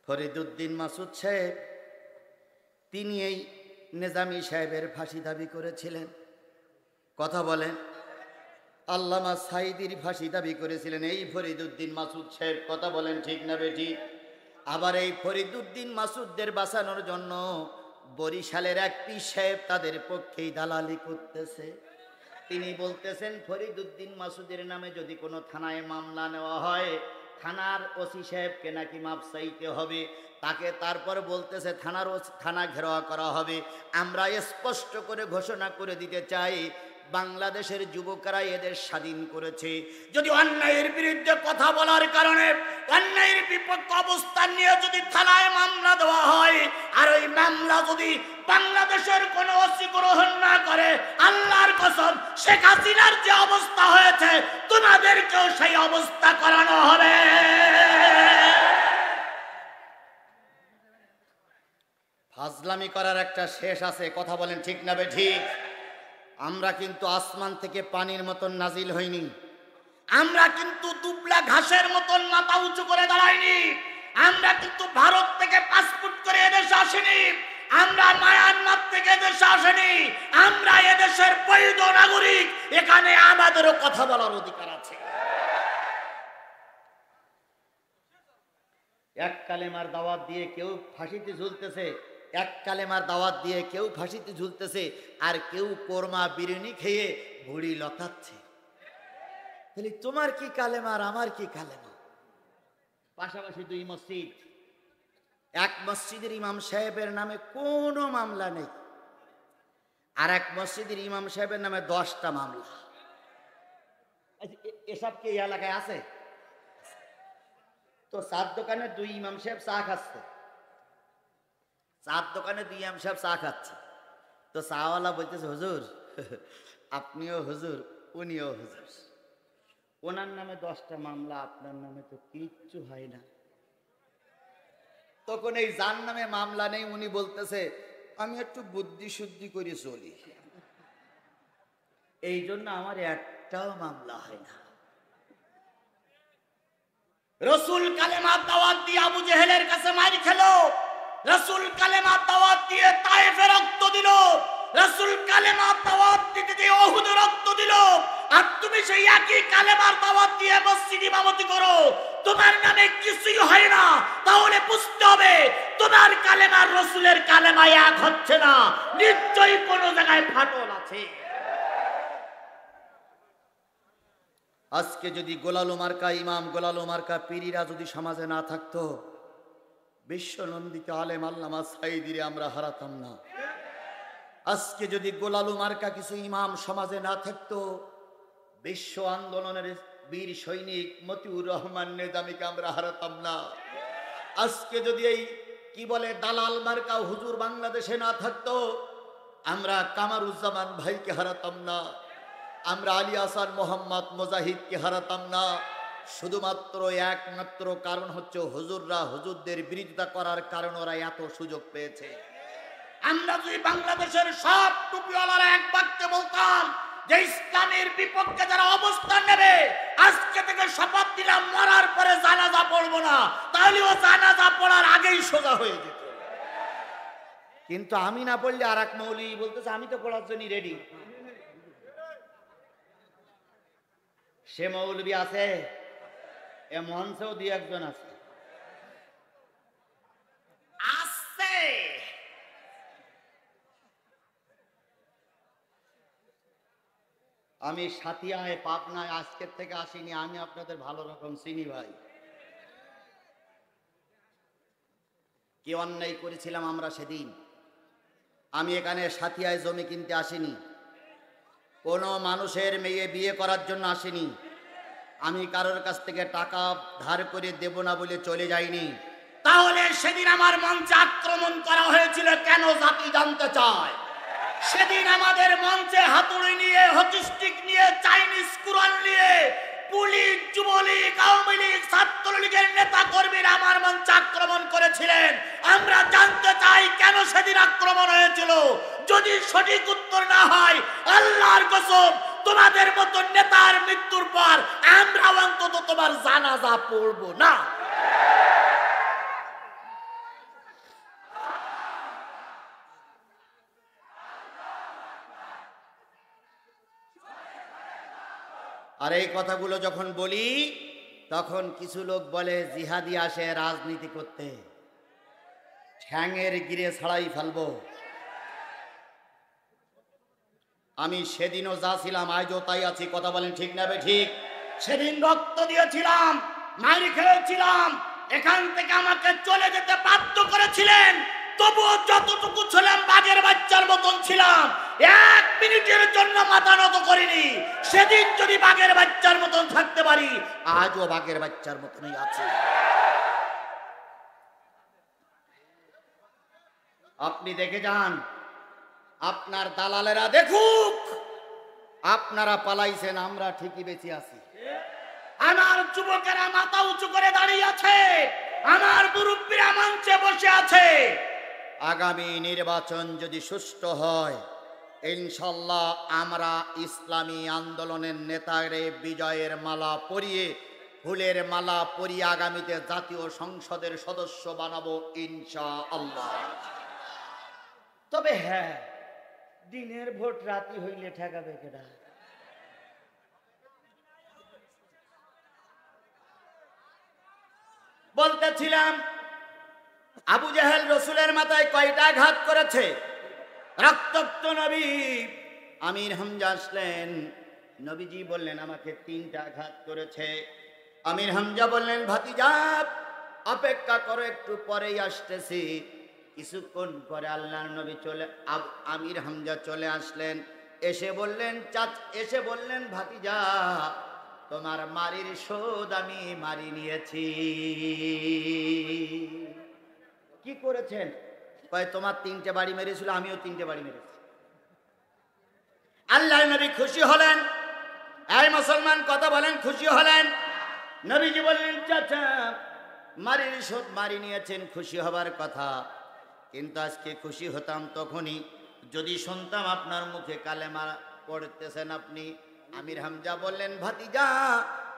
ফরিদউদ্দিন মাসুদ সাহেব তিনি এই নিজামী সাহেবের ফাঁসি দাবি করেছিলেন। কথা বলেন, আল্লামা সাঈদীর ফাঁসি দাবি করেছিলেন এই ফরিদউদ্দিন মাসুদ সাহেব। কথা বলেন, ঠিক না বেঠিক? আবার এই ফরিদউদ্দিন মাসুদদের বাঁচানোর জন্য বরিশালের এক পীর সাহেব তাদের পক্ষেই দালালি করতেছে। তিনি বলতেছেন ফরিদউদ্দিন মাসুদের নামে যদি কোনো থানায় মামলা নেওয়া হয়, থানার ওসি সাহেবকে নাকি মাপ চাইতে হবে। তাকে তারপর বলতেছে থানা ঘেরাও করা হবে। আমরা স্পষ্ট করে ঘোষণা করে দিতে চাই, বাংলাদেশের যুবকরা এদের স্বাধীন করেছে। যদি অন্যায়ের বিরুদ্ধে কথা বলার কারণে, অন্যায়ের বিপক্ষে অবস্থান নিয়ে যদি থানায় মামলা দেওয়া হয়, আর ওই মামলা যদি বাংলাদেশের কোনো ওসি গ্রহণ না করে, আল্লাহর কসম শেখ হাসিনার যে অবস্থা হয়েছে তোমাদেরকেও সেই অবস্থা করানো হবে। ফাজলামি করার একটা শেষ আছে। কথা বলেন, ঠিক না বেঠিক? আমরা কিন্তু আসমান থেকে পানির মতন নাজিল হইনি। আমরা কিন্তু দুবলা ঘাসের মতন মাথা উঁচু করে দাঁড়াইনি। আমরা কিন্তু ভারত থেকে পাসপোর্ট করে এদেশে আসিনি। আমরা মায়ানমার থেকে এদেশে আসিনি। আমরা এদেশের বৈধ নাগরিক। এখানে আমাদেরও কথা বলার অধিকার আছে। এক কালেমার দাওয়াত দিয়ে কেউ ফাঁসিতে ঝুলতেছে, এক কালেমার দাওয়াত দিয়ে কেউ ফাঁসিতে ঝুলতেছে, আর কেউ কোরমা বিরিয়ানি খেয়ে ভুড়ি লতাচ্ছে। তাহলে তোমার কি কালেমা আর আমার কি কালেমা? পাশাপাশি দুই মসজিদ, এক মসজিদের ইমাম সাহেবের নামে কোনো মামলা নেই, আর এক মসজিদের ইমাম সাহেবের নামে 10টা মামলা। এসব কি এই এলাকায় আছে? তো চার দোকানে দুই ইমাম সাহেব চা খাচ্ছে, চার দোকানে দুই ইমাম সাহেব চা খাচ্ছে। তো চাওয়ালা বলতেছে, হুজুর আপনিও হুজুর, উনিও হুজুর, ওনার নামে 10টা মামলা, আপনার নামে তো কিচ্ছু হয় না। তখন এই যার নামে মামলা নেই উনি বলতেছে, আমি একটু বুদ্ধি শুদ্ধি করে চলি, এই জন্য আমার একটাও মামলা হয় না। রসুল কালেমার দাওয়াত দিয়ে আবু জেহেলের কাছে মারি খেলো, রসুল কালেমার দাওয়াত দিয়ে তায়েফে রক্ত দিল, রসুল কালেমার দাওয়াত দিতে দিয়ে উহুদে রক্ত দিল। আর তুমি সেই একই কালেমার দাওয়াত দিয়ে মসজিদ ইমামতি করো, তোমার নামে কিছুই হয় না। তাহলে বুঝতে হবে তোমার কালেমার রসুলের কালেমা এক হচ্ছে না, নিশ্চয়ই কোনো জায়গায় ফাটল আছে। আজকে যদি গোলালু মার্কা ইমাম, গোলালু মার্কা পীরিরা যদি সমাজে না থাকতো, বিশ্বনন্দিত আলেম আল্লামা সাঈদীরে আমরা হারাতাম না। আজকে যদি গোলালু মার্কা কিছু ইমাম সমাজে না থাকতো, বিশ্ব আন্দোলনের বীর সৈনিক মতিউর রহমান নিজামীকে আমরা হারাতাম না। আজকে যদি এই কি বলে দালাল মার্কা হুজুর বাংলাদেশে না থাকতো আমরা কামারুজ্জামান ভাইকে হারাতাম না, আমরা আলী হাসান মোহাম্মদ মুজাহিদকে হারাতাম না। শুধুমাত্র একমাত্র কারণ হচ্ছে হুজুররা হুজুরদের বিরোধিতা করার কারণে ওরা এত সুযোগ পেয়েছে। আমরা যদি বাংলাদেশের সব টুপিওয়ালারা এক বাক্যে বলতাম যে ইসলামের বিপক্ষে যারা অবস্থান নেবে আজকে থেকে শপথ দিলাম মরার পরে জানাজা পড়বো না, তাহলে ও জানাজা পড়ার আগেই সোজা হয়ে যেত। কিন্তু আমি না পড়লে আর এক মৌলী বলতেছে আমি তো পড়ার জন্য রেডি। সে মৌলবী আছে, এ মঞ্চেও দুই একজন আছে। আমি সাথিয়ায় পাবনায় আজকের থেকে আসিনি, আমি আপনাদের ভালো রকম চিনি ভাই। কি অন্যায় করেছিলাম আমরা সেদিন। আমি এখানে সাথিয়ায় জমি কিনতে আসিনি, কোনো মানুষের মেয়ে বিয়ে করার জন্য আসিনি, আমি কারোর কাছ থেকে টাকা ধার করে দেব না বলে চলে যাইনি। তাহলে সেদিন আমার মঞ্চে আক্রমণ করা হয়েছিল কেন জাতি জানতে চায়। সেদিন আমাদের মঞ্চে হাতুড়ি নিয়ে, হকিস্টিক নিয়ে, চাইনিজ কুরআন নিয়ে পুলিশ, যুবলীগ, আওয়ামী লীগ, ছাত্রলীগের নেতা কর্মীরা আমার মঞ্চে আক্রমণ করেছিলেন। আমরা জানতে চাই কেন সেদিন আক্রমণ হয়েছিল। যদি সঠিক উত্তর না হয় আল্লাহর কসম তোমাদের মতো নেতার মৃত্যুর পর আমরা অন্তত তোমার জানাজা পড়ব না। আর এই কথাগুলো যখন বলি তখন কিছু লোক বলে জিহাদি আসে রাজনীতি করতে, ঠ্যাঙের গিরে ছাড়াই ফেলবো। আমি সেদিনও যা ছিলাম আজও তাই আছি, কথা বলেন ঠিক না বে ঠিক? সেদিন রক্ত দিয়েছিলাম, মার খেয়েছিলাম, এখান থেকে আমাকে চলে যেতে বাধ্য করেছিলেন, তবুও যতটুকু ছিলাম বাঘের বাচ্চার মতন ছিলাম, এক মিনিটের জন্য মাথা নত করিনি। সেদিন যদি বাঘের বাচ্চার মতন থাকতে পারি আজও বাঘের বাচ্চার মতনই আছে। আপনি দেখে যান, আপনার দালালেরা দেখুক আপনারা পালাইছেন, আমরা ঠিকই বেঁচে আছি। আমার যুবকেরা মাথা উঁচু করে দাঁড়িয়ে আছে, আমার মুরব্বীরা মঞ্চে বসে আছে। আগামী নির্বাচন যদি সুষ্ঠু হয় ইনশাল্লাহ আমরা ইসলামী আন্দোলনের নেতারে বিজয়ের মালা পরিয়ে, ফুলের মালা পরিয়ে আগামীতে জাতীয় সংসদের সদস্য বানাবো ইনশাআল্লাহ। তবে হ্যাঁ, দিনের ভোট রাতি হইলে ঠেকাবে কেডা? বলতেছিলাম আবু জাহেল রসুলের মাথায় কয়টা আঘাত করেছে? রক্তাক্ত নবী আমির হামজা আসলেন, নবীজি বললেন আমাকে 3টা আঘাত করেছে। আমির হামজা বললেন ভাতিজা অপেক্ষা করো, একটু পরেই আসতেছি। কিছুক্ষণ পরে আল্লাহর নবী আমির হামজা চলে আসলেন, এসে বললেন ভাতিজা তোমার মারির শোধ আমি মারি নিয়েছি। কি করেছেন? কয় তোমার 3টে বাড়ি মেরেছিল, আমিও 3টে বাড়ি মেরেছি। আল্লাহর নবী খুশি হলেন। এই মুসলমান কথা বলেন, খুশি হলেন? নবীজি বললেন চাচা মারির শোধ মারি নিয়েছেন, খুশি হবার কথা, কিন্তু আজকে খুশি হতাম তখনই যদি শুনতাম আপনার মুখে কালেমা পড়তেছেন আপনি। আমির হামজা বললেন ভাতিজা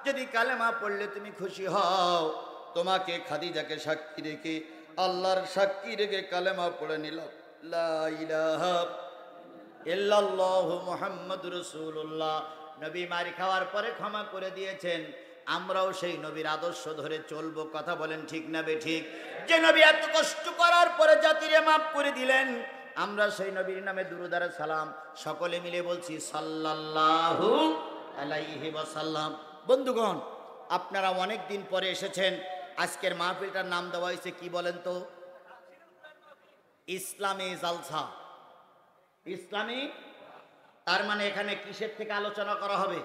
যদি কালেমা পড়লে তুমি খুশি হও, তোমাকে খাদিজাকে সাক্ষী রেখে, আল্লাহর সাক্ষী রেখে কালেমা পড়ে নিলাম, লা ইলাহা ইল্লাল্লাহু মুহাম্মাদুর রাসূলুল্লাহ। নবী মারি খাওয়ার পরে ক্ষমা করে দিয়েছেন, আমরাও সেই নবীর আদর্শ ধরে চলবো, কথা বলেন ঠিক না বে ঠিক? যে নবী এত কষ্ট করার পরে জাতিরে মাফ করে দিলেন, আমরা সেই নবীর নামে দুরূদ আর সালাম সকলে মিলে বলছি সাল্লাল্লাহু আলাইহি ওয়াসাল্লাম। বন্ধুগণ আপনারা অনেক দিন পরে এসেছেন, আজকের মাহফিলটার নাম দেওয়া হয়েছে কি বলেন তো? ইসলামী জালসা। ইসলামী তার মানে এখানে কিসের থেকে আলোচনা করা হবে?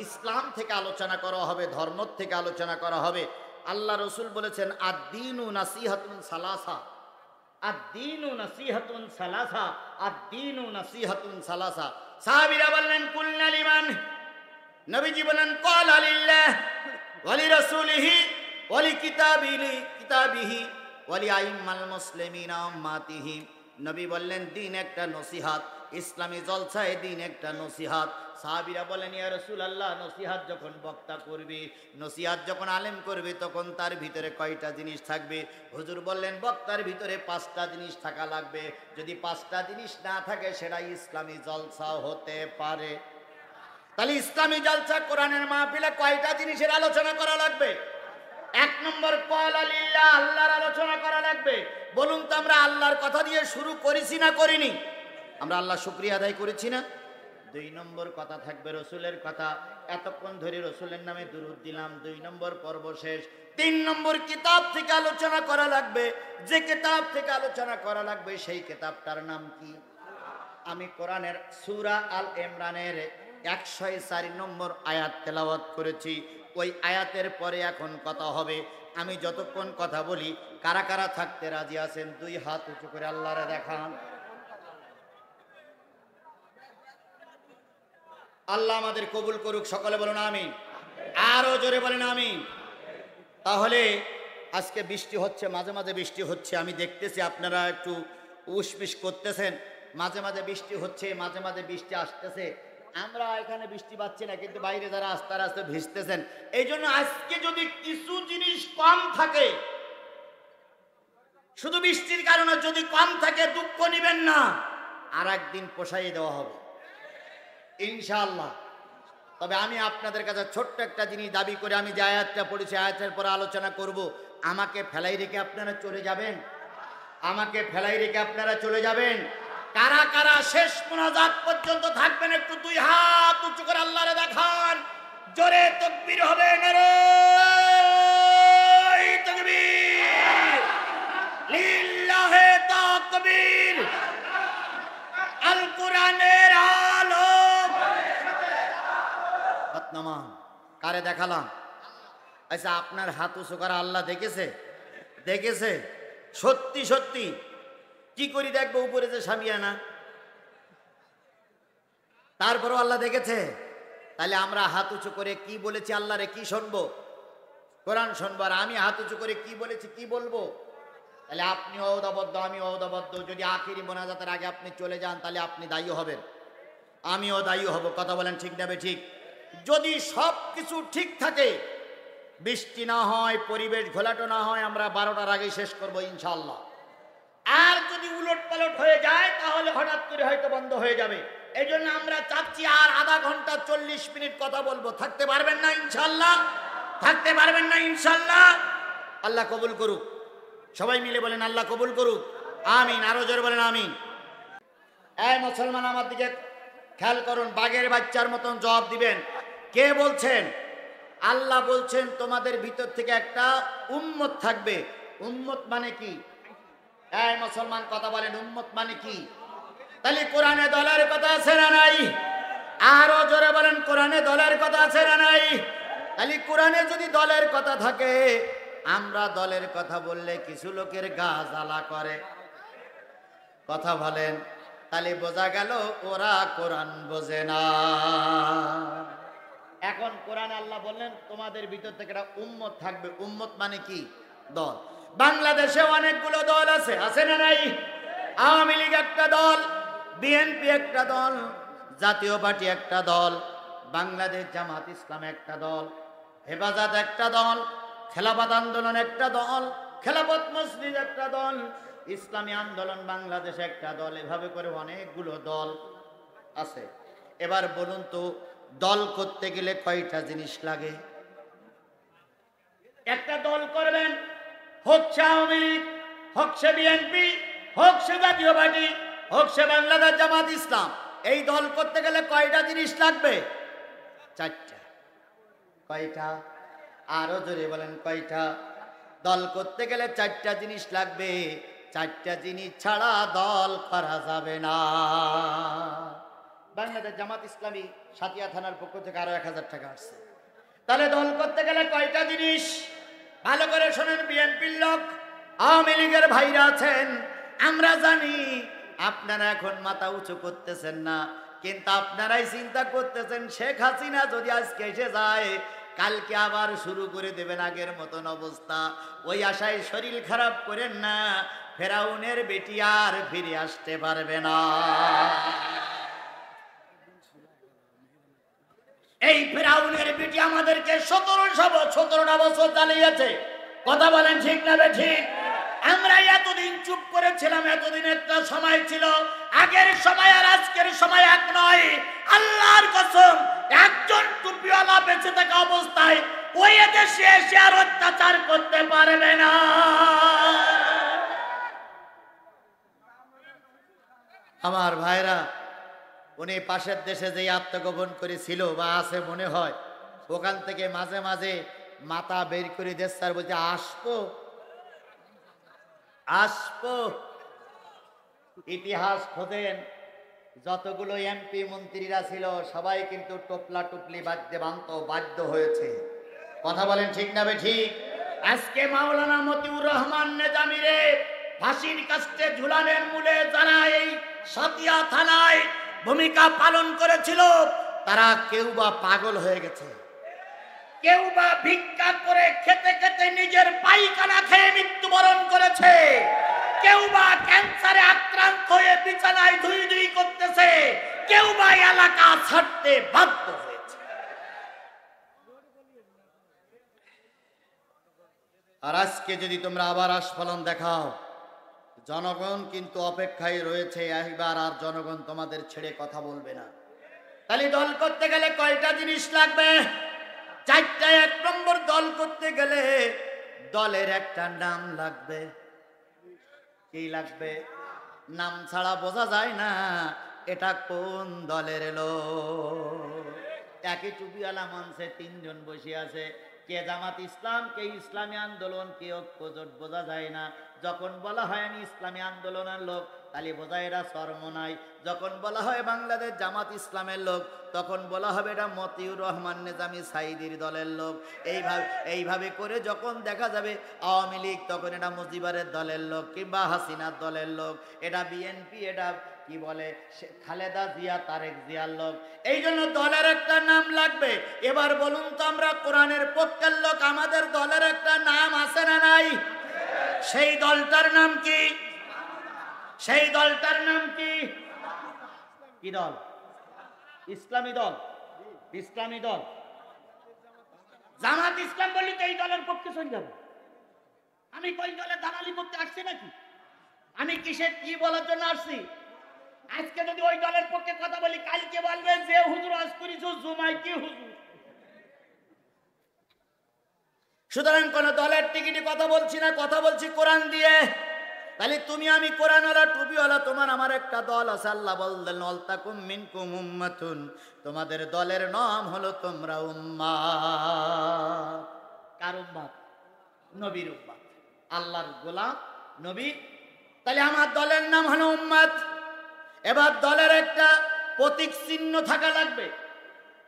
ইসলাম থেকে আলোচনা করা হবে, ধর্ম থেকে আলোচনা করা হবে। আল্লাহ রসুল বলেছেন আদ-দীনু নাসিহাতুন সালাসা, আদ-দীনু নাসিহাতুন সালাসা, আদ-দীনু নাসিহাতুন সালাসা। সাহাবীরা বললেন কুলনা লিমান, নবীজি বলেন ক্বালা লিল্লাহ ওয়া লিরাসূলিহি ওয়া লিকিতাবিহি ওয়া লিআইম্মাল মুসলিমিনা উম্মাতিহি। নবী বললেন দিন একটা নসিহাত, ইসলামী জলসায় দিন একটা নসিহাত। সাহাবীরা বলেন ইয়া রাসূলুল্লাহ, নসিহাত যখন বক্তা করবে, নসিহাত যখন আলেম করবে, তখন তার ভিতরে কয়টা জিনিস থাকবে? হুজুর বললেন বক্তার ভিতরে 5টা জিনিস থাকা লাগবে। যদি 5টা জিনিস না থাকে সেটা ইসলামী জলসা হতে পারে। তাহলে ইসলামী জলসা কোরআনের মাহফিলে কয়টা জিনিসের আলোচনা করা লাগবে? 1 নম্বর ক্বালা লিল্লাহ, আল্লাহর আলোচনা করা লাগবে। বলুন তো আমরা আল্লাহর কথা দিয়ে শুরু করেছি না করিনি? আমরা আল্লাহর শুকরিয়া আদায় করেছি না? 2 নম্বর কথা থাকবে রসুলের কথা, এতক্ষণ ধরে রসুলের নামে দুরূদ দিলাম, 2 নম্বর পর্ব শেষ। 3 নম্বর কিতাব থেকে আলোচনা করা লাগবে। যে কিতাব থেকে আলোচনা করা লাগবে সেই কিতাবটার নাম কি? আমি কোরআনের সূরা আল ইমরানের 104 নম্বর আয়াত তেলাওয়াত করেছি। ওই আয়াতের পরে এখন কথা হবে। আমি যতক্ষণ কথা বলি কারা কারা থাকতে রাজি আছেন 2 হাত উঁচু করে আল্লাহরে দেখান। আল্লাহ আমাদের কবুল করুক, সকলে বলুন আমিন। আরো জোরে বলেন আমিন। তাহলে আজকে বৃষ্টি হচ্ছে, মাঝে মাঝে বৃষ্টি হচ্ছে, আমি দেখতেছি আপনারা একটু উসপিস করতেছেন। মাঝে মাঝে বৃষ্টি হচ্ছে, মাঝে মাঝে বৃষ্টি আসতেছে। আমরা এখানে বৃষ্টি পাচ্ছি না, কিন্তু বাইরে যারা আস্তে আস্তে ভিজতেছেন। এই জন্য আজকে যদি কিছু জিনিস কম থাকে, শুধু বৃষ্টির কারণে যদি কম থাকে, দুঃখ নিবেন না, আর একদিন পোষাইয়ে দেওয়া হবে ইনশাআল্লাহ। তবে আমি আপনাদের কাছে ছোট্ট একটা জিনিস দাবি করে, আমি যে আয়াতটা পড়েছি আয়াতের পরে আলোচনা করব। আমাকে ফেলাই রেখে আপনারা চলে যাবেন? আমাকে ফেলাই রেখে আপনারা চলে যাবেন? কারা কারা শেষ মুনাজাত পর্যন্ত থাকবেন? একটু 2 হাত উঁচু করে আল্লাহরে দেখান। জোরে তাকবীর হবে, নারে তাকবীর, লিল্লাহে তাকবীর। আল কোরআনের আলো বদনামান কারে দেখালাম? আচ্ছা, আপনার হাত উঁচু করা আল্লাহ দেখেছে? দেখেছে? সত্যি সত্যি কি করি দেখবো? উপরে যে সামিয়ানা, তারপরও আল্লাহ দেখেছে। তাহলে আমরা হাত উঁচু করে কি বলেছি আল্লাহরে কি শুনবো? কোরআন শুনবো। আর আমি হাত উঁচু করে কি বলেছি কি বলবো? তাহলে আপনি অবদাবদ্ধ, আমি অবদাবদ্ধ। যদি আখিরি মোনাজাতের আগে আপনি চলে যান তাহলে আপনি দায়ী হবেন, আমিও দায়ী হব। কথা বলেন ঠিক না ঠিক? যদি সব কিছু ঠিক থাকে, বৃষ্টি না হয়, পরিবেশ ঘোলাটো না হয়, আমরা 12টার আগে শেষ করবো ইনশাআল্লাহ। আর যদি উলট পালট হয়ে যায় তাহলে হঠাৎ করে হয়তো বন্ধ হয়ে যাবে। এই জন্য আমরা চাচ্ছি আর আধা ঘন্টা 40 মিনিট কথা বলবো। থাকতে পারবেন না ইনশাআল্লাহ? থাকতে পারবেন না ইনশাআল্লাহ? আল্লাহ কবুল করুক। সবাই মিলে বলেন আল্লাহ কবুল করুক, আমিন। আরো জোরে বলেন আমিন। এই মুসলমান আমার দিকে খেয়াল করুন, বাঘের বাচ্চার মতন জবাব দিবেন। কে বলছেন? আল্লাহ বলছেন তোমাদের ভিতর থেকে একটা উম্মত থাকবে। উম্মত মানে কি? এই মুসলমান কথা বলেন, উম্মত মানে কি? তাহলে কোরআনে দলের কথা আছে না নাই? আরো জোরে বলেন, কোরআনে দলের কথা আছে না নাই? তাহলে কোরআনে যদি দলের কথা থাকে, আমরা দলের কথা বললে কিছু লোকের গা জ্বালা করে। কথা বলেন, তাহলে বোঝা গেল ওরা কোরআন বোঝে না। এখন কোরআন আল্লাহ বললেন তোমাদের ভিতর থেকে একটা উম্মত থাকবে। উম্মত মানে কি? দল। বাংলাদেশে অনেকগুলো দল আছে, আছে না নাই? আওয়ামী লীগ একটা দল, বিএনপি একটা দল, জাতীয় পার্টি একটা দল, বাংলাদেশ জামাত ইসলাম একটা দল, হেফাজত একটা দল, খেলাফত আন্দোলন একটা দল, খেলাফত মসজিদ একটা দল, ইসলামী আন্দোলন বাংলাদেশ একটা দল। এভাবে করে অনেকগুলো দল আছে। এবার বলুন তো, দল করতে গেলে কয়টা জিনিস লাগে? একটা দল করবেন, হোক সে আওয়ামী লীগ, হোক সে বিএনপি, হোক সে জাতীয় পার্টি, হোক সে বাংলাদেশ জামাত ইসলাম, এই দল করতে গেলে কয়টা জিনিস লাগবে? 4টা। কয়টা? আরো জোরে বলেন কয়টা? দল করতে গেলে 4টা জিনিস লাগবে। 4টা জিনিস ছাড়া দল করা যাবে না। বাংলাদেশ জামাত ইসলামী সাতিয়া থানার পক্ষ থেকে আরো 1000 টাকা আসছে। তাহলে দল করতে গেলে কয়টা জিনিস? ভালো করে শোনেন, বিএনপির লোক, আওয়ামী লীগের ভাইরা আছেন, আমরা জানি আপনারা এখন মাথা উঁচু করতেছেন না, কিন্তু আপনারাই চিন্তা করতেছেন শেখ হাসিনা যদি আজকে এসে যায় কালকে আবার শুরু করে দেবেন আগের মতন অবস্থা। ওই আশায় শরীর খারাপ করেন না, ফেরাউনের বেটি আর ফিরে আসতে পারবে না। এই ফেরাউনের বেটি আমাদেরকে 17টা বছর চালিয়েছে। কথা বলেন ঠিক না ঠিক? আমরা এতদিন চুপ করেছিলাম, এতদিন একটা সময় ছিল, আগের সময় আর আজকের সময় এক নয়। আল্লাহর কসম, একজন টুপিওয়ালা বেঁচে থাকা অবস্থায় ওই দেশে এসে আর অত্যাচার করতে পারবে না। আমার ভাইরা, উনি পাশের দেশে যে আত্মগোপন করেছিল বা আছে মনে হয়, ওখান থেকে মাঝে মাঝে মাথা বের করে দেশ স্যার বলছে আসবো আসবো। ইতিহাস খোঁজেন, যতগুলো এমপি মন্ত্রীরা ছিল সবাই কিন্তু টোপলা টুপলি বাধ্য হয়েছে। কথা বলেন ঠিক না ঠিক? আজকে মাওলানা মতিউর রহমান নেজামীরে ফাঁসির কাস্টে ঝুলানের মূলে যারা এই সাতিয়া থানায় ভূমিকা পালন করেছিল, তারা কেউ বা পাগল হয়ে গেছে, কেউ বা ভিক্ষা করে খেতে খেতে নিজের পায়খানা খেয়ে মৃত্যুবরণ করেছে, কেউ বা ক্যান্সারে আক্রান্ত হয়ে বিছানায় ধুই ধুই করতেছে, কেউ বা এলাকা ছাড়তে বাধ্য হয়েছে। আর আজকে যদি তোমরা আবার আস্ফালন দেখাও, জনগণ কিন্তু অপেক্ষায় রয়েছে, এইবার আর জনগণ তোমাদের ছেড়ে কথা বলবে না। তাহলে দল করতে গেলে কয়টা জিনিস লাগবে? 4টা। 1 নম্বর, দল করতে গেলে দলের একটা নাম লাগবে। কি লাগবে? নাম ছাড়া বোঝা যায় না এটা কোন দলের লোক। একই টুপিওয়ালা মঞ্চে 3 জন বসে আছে, কে জামাত ইসলাম, কে ইসলামী আন্দোলন, কে ঐক্যজোট, বোঝা যায় না। যখন বলা হয় আমি ইসলামী আন্দোলনের লোক, তাহলে বোঝা এরা চরমনাই। যখন বলা হয় বাংলাদেশ জামাত ইসলামের লোক, তখন বলা হবে এটা মতিউর রহমান নেজামী সাইদির দলের লোক। এইভাবে করে যখন দেখা যাবে আওয়ামী লীগ, তখন এটা মুজিবারের দলের লোক কিংবা হাসিনার দলের লোক, এটা বিএনপি, এটা কি বলে খালেদা জিয়া, তারেক জিয়ার লোক। এই জন্য দলের একটা নাম লাগবে। এবার বলুন তো, আমরা কোরআনের পক্ষের লোক, আমাদের দলের একটা নাম আছে না নাই? সেই দলটার নাম কি? সেই দলটার নাম কি? কি দল? ইসলামী দল। ইসলামী দল। জামাত ইসলাম বললি তো এই দলের পক্ষে চলে যাব। আমি কোন দলের দালালি করতে আসছি নাকি? আমি কিসের কি বলার জন্য আসছি? আজকে যদি ওই দলের পক্ষে কথা বলি, কালকে বলবেন যে হুজুর আজ করিস জুমাই কি হুজুর। সুতরাং কোন দলের টিকিটে কথা বলছি না, কথা বলছি কোরআন দিয়ে। তাহলে তুমি আমি কোরআনওয়ালা টুপিওয়ালা, তোমার আমার একটা দল আছে। আল্লাহ বললেন ওয়ালতাকুম মিনকুম উম্মাতুন, তোমাদের দলের নাম হলো তোমরা উম্মাত। কার উম্মাত? নবীর উম্মাত, আল্লাহর গোলাম নবী। তাহলে আমার দলের নাম হলো উম্মাত। এবার দলের একটা প্রতীক চিহ্ন থাকা লাগবে।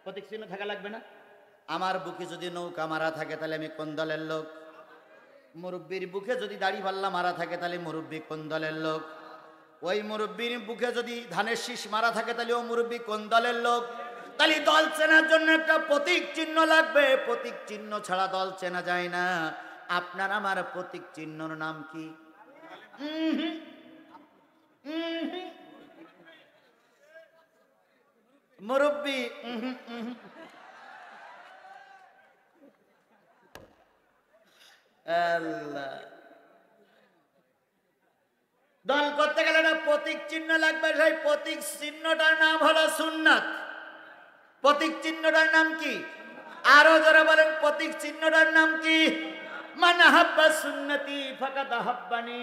প্রতীক চিহ্ন থাকা লাগবে না? আমার বুকে যদি নৌকা মারা থাকে তাহলে আমি কোন দলের লোক? মুরব্বীর বুকে যদি দাড়ি পাল্লা মারা থাকে তাহলে মুরব্বী কোন দলের লোক? ওই মুরব্বীর বুকে যদি ধানের শীষ মারা থাকে তাহলে ও মুরব্বী কোন দলের লোক? তাহলে দল চেনার জন্য একটা প্রতীক চিহ্ন লাগবে। প্রতীক চিহ্ন ছাড়া দল চেনা যায় না। আপনার আমার প্রতীক চিহ্নর নাম কি? মুরব্বী আল্লাহ। দল করতে গেলে একটা প্রতীক চিহ্ন লাগবে। সেই প্রতীক চিহ্নটার নাম হলো সুন্নাত। প্রতীক চিহ্নটার নাম কি? আরো যারা বলেন, প্রতীক চিহ্নটার নাম কি? মান আহাব্বা সুন্নতি ফাকাদ আহাব্বানি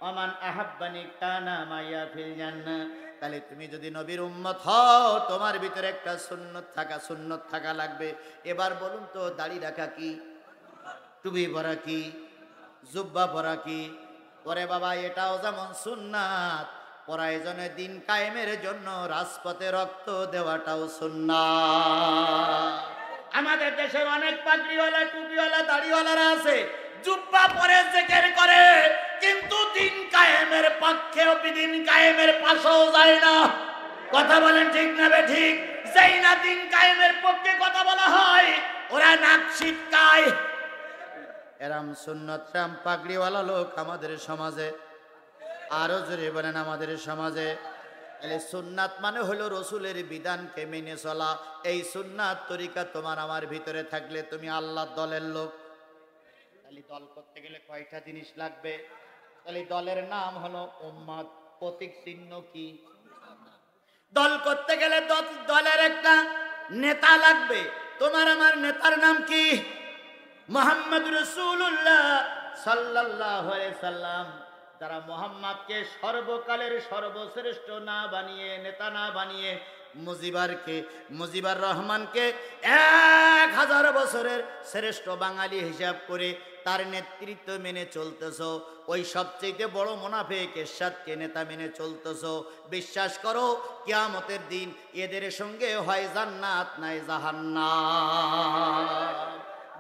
ওয়া মান আহাব্বানি কানা মাইয়া ফিল জান্নাহ। তাহলে তুমি যদি নবীর উম্মত হও, তোমার ভিতরে একটা সুন্নত থাকা লাগবে। এবার বলুন তো, দাড়ি রাখা কি? টুপি পরা কি? জুব্বা পরা কি? ওরে বাবা, এটাও যেমন সুন্নাত, প্রয়োজনে দিন কায়েমের জন্য রাজপথে রক্ত দেওয়াটাও সুন্নাত। আমাদের দেশের অনেক পাগড়িওয়ালা, টুপিওয়ালা, দাড়িওয়ালারা আছে, জুব্বা পরে জিকির করে, কিন্তু দিন কায়েমের পক্ষেও দিন কায়েমের পাশেও যায় না। কথা বলেন ঠিক না ঠিক? যেই না দিন কায়েমের পক্ষে কথা বলা হয় ওরা নাক ছিটকায়। এরম সুন্নত রাম পাগড়িওয়ালা লোক আমাদের সমাজে, আরো জোরে বলেন আমাদের সমাজে। সুন্নাত মানে হলো রসুলের বিধানকে মেনে চলা। এই সুন্নাত তরিকা তোমার আমার ভিতরে থাকলে তুমি আল্লাহর দলের লোক। তাহলে দল করতে গেলে কয়টা জিনিস লাগবে? তাহলে দলের নাম হলো উম্মত। প্রতীক চিহ্ন কি? দল করতে গেলে দলের একটা নেতা লাগবে। তোমার আমার নেতার নাম কি? মুহাম্মদ রাসূলুল্লাহ সাল্লাল্লাহু আলাইহি সাল্লাম। যারা মুহাম্মদকে সর্বকালের সর্বশ্রেষ্ঠ না বানিয়ে, নেতা না বানিয়ে মুজিবুর রহমানকে 1000 বছরের শ্রেষ্ঠ বাঙালি হিসাব করে তার নেতৃত্ব মেনে চলতেছ, ওই সবচেয়ে বড় মুনাফিক এরশাদকে নেতা মেনে চলতেছ। বিশ্বাস করো কিয়ামতের দিন এদের সঙ্গে হয় জান্নাত নাই জাহান্নাম।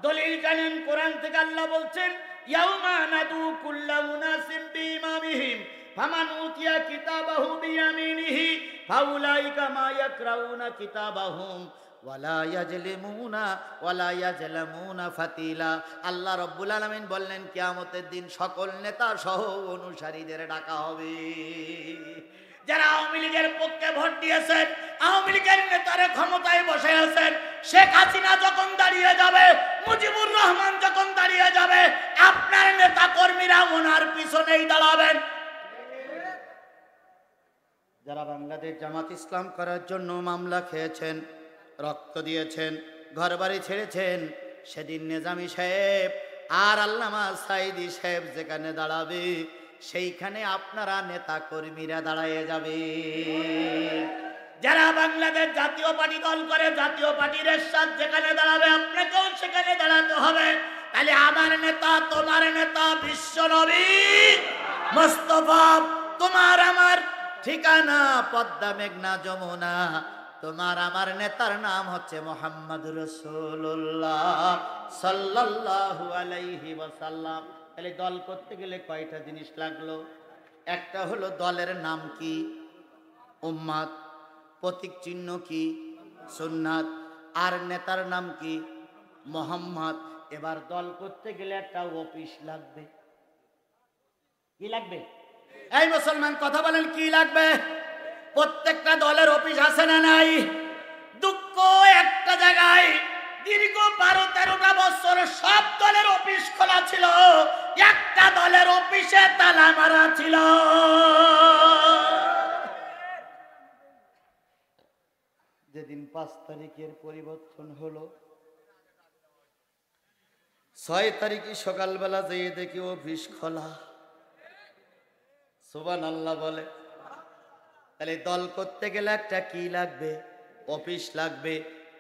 দলিল জানেন কোরআন থেকে? আল্লাহ বলছেন ইয়াউমা নাদু কুল্লা মুনাসিম বিইমামিহিম ফামান উতিয়া কিতাবাহু বিয়ামিনিহি ফাউলাইকা মা ইয়াকরাউনা কিতাবাহুম ওয়ালা ইয়াজলামুনা ফাতিলা। আল্লাহ রাব্বুল আলামিন বললেন কিয়ামতের দিন সকল নেতা সহ অনুসারীদের ডাকা হবে। যারা আওয়ামী লীগের পক্ষে ভোট দিয়েছেন, আওয়ামী লীগের নেতারা ক্ষমতায় বসে আছেন, শেখ হাসিনা যখন দাঁড়িয়ে যাবে, মুজিবুর রহমান যখন দাঁড়িয়ে যাবে, আপনার নেতা কর্মীরা ওনার পিছনেই দাঁড়াবেন। যারা বাংলাদেশ জামাত ইসলাম করার জন্য মামলা খেয়েছেন, রক্ত দিয়েছেন, ঘরবাড়ি ছেড়েছেন, সেদিন নিজামী সাহেব আর আল্লামা সাইদি সাহেব যেখানে দাঁড়াবে সেইখানে আপনারা নেতা কর্মীরা দাঁড়ায় যাবে। যারা বাংলাদেশ জাতীয় পার্টি দল করে, জাতীয় পার্টির এরশাদ যেখানে দাঁড়াবে আপনাকেও সেখানে দাঁড়াতে হবে। তাহলে আমার নেতা, তোমার নেতা বিশ্বনবী মুস্তাফা, তোমার আমার ঠিকানা পদ্মা মেঘনা যমুনা। তোমার আমার নেতার নাম হচ্ছে মুহাম্মদ রাসূলুল্লাহ সাল্লাল্লাহু আলাইহি ওয়াসাল্লাম। তাহলে দল করতে গেলে কয়টা জিনিস লাগলো? একটা হলো দলের নাম কি? উম্মত। প্রতীক চিহ্ন কি? সুন্নাত। আর নেতার নাম কি? মুহাম্মদ। এবার দল করতে গেলে একটা অফিস লাগবে। কি লাগবে? এই মুসলমান কথা বলেন, কি লাগবে? প্রত্যেকটা দলের অফিস আছে না নাই? দুঃখ একটা জায়গায় দীর্ঘ 12-13টা বছর সব দলের অফিস খোলা ছিল, একটা দলের অফিসে তালা মারা ছিল। যেদিন 5 তারিখের পরিবর্তন হলো, 6 তারিখে সকালবেলা যেয়ে দেখি অফিস খোলা। সুবহানাল্লাহ বলে। তাহলে দল করতে গেলে একটা কি লাগবে? অফিস লাগবে।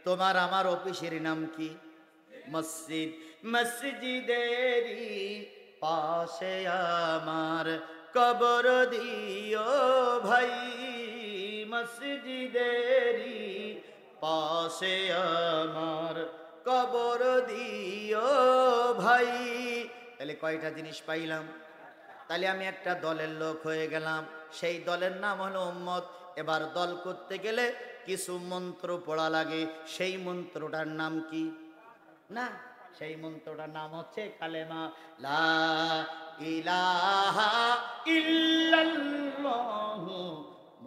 তোমার আমার অফিসের নাম কি? মসজিদ। মসজিদেরই পাশে আমার কবর দিও ভাই, মসজিদেরই পাশে আমার কবর দিও ভাই। তাহলে কয়টা জিনিস পাইলাম? তাহলে আমি একটা দলের লোক হয়ে গেলাম, সেই দলের নাম হলো উম্মত। এবার দল করতে গেলে কিছু মন্ত্র পড়া লাগে, সেই মন্ত্রটার নাম কি? না, সেই মন্ত্রটার নাম হচ্ছে কালেমা লা ইলাহা ইল্লাল্লাহু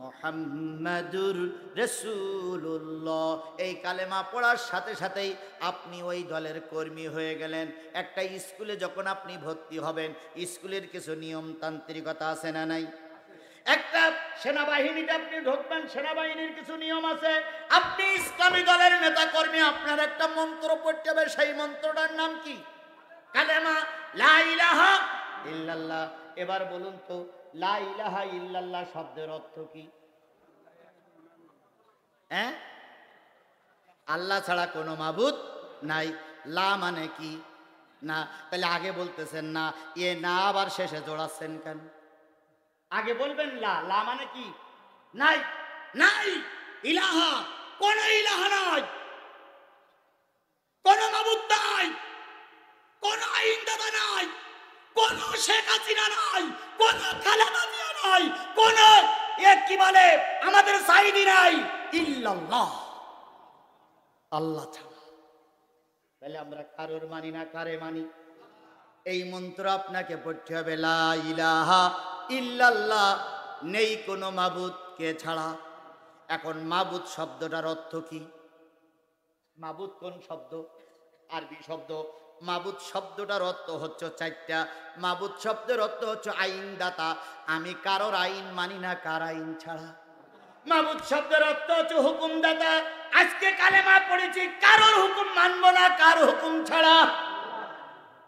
মুহাম্মাদুর রাসূলুল্লাহ। এই কালেমা পড়ার সাথে সাথেই আপনি ওই দলের কর্মী হয়ে গেলেন। একটা স্কুলে যখন আপনি ভর্তি হবেন, স্কুলের কিছু নিয়মতান্ত্রিকতা আছে না নাই? একটা সেনাবাহিনীতে আপনি ঢুকবেন, সেনাবাহিনীর কিছু নিয়ম আছে। আপনি ইসলামী দলের নেতা কর্মী, আপনার একটা মন্ত্র পড়তে হবে, সেই মন্ত্রটার নাম কি? কালেমা লা ইলাহা ইল্লাল্লাহ। এবার বলুন তো, লা ইলাহা ইল্লাল্লাহ শব্দের অর্থ কি? হ্যাঁ, আল্লাহ ছাড়া কোনো মাবুদ নাই। লা মানে কি? না। তাহলে আগে বলতেছেন না, এ না আবার শেষে জোড়াচ্ছেন কেন? আগে বলবেন লা। লা মানে কি? নাই। নাই ইলাহা, কোন ইলাহা নাই, কোন মাবুদ নাই, কোন আইনদাতা নাই, কোন শেখ হাসিনা নাই, কোন খালেদা জিয়া নাই, কোন কি বলে আমাদের সাইদি নাই, ইল্লাল্লাহ, আল্লাহ ছাড়া। তাহলে আমরা কারোর মানি না, কারে মানি? এই মন্ত্র আপনাকে পড়তে হবে, লা ইলাহা ইল্লাল্লাহ, নেই কোনো মাবুদকে ছাড়া। এখন মাবুদ শব্দটার অর্থ কি? মাবুদ কোন শব্দ? আরবি শব্দ। মাবুদ শব্দটার অর্থ হচ্ছে চারটা। মাবুদ শব্দের অর্থ হচ্ছে আইন দাতা, আমি কারোর আইন মানি না কার আইন ছাড়া। মাবুদ শব্দের অর্থ হচ্ছে হুকুমদাতা, আজকে কালেমা পড়েছি কারোর হুকুম মানবো না কার হুকুম ছাড়া।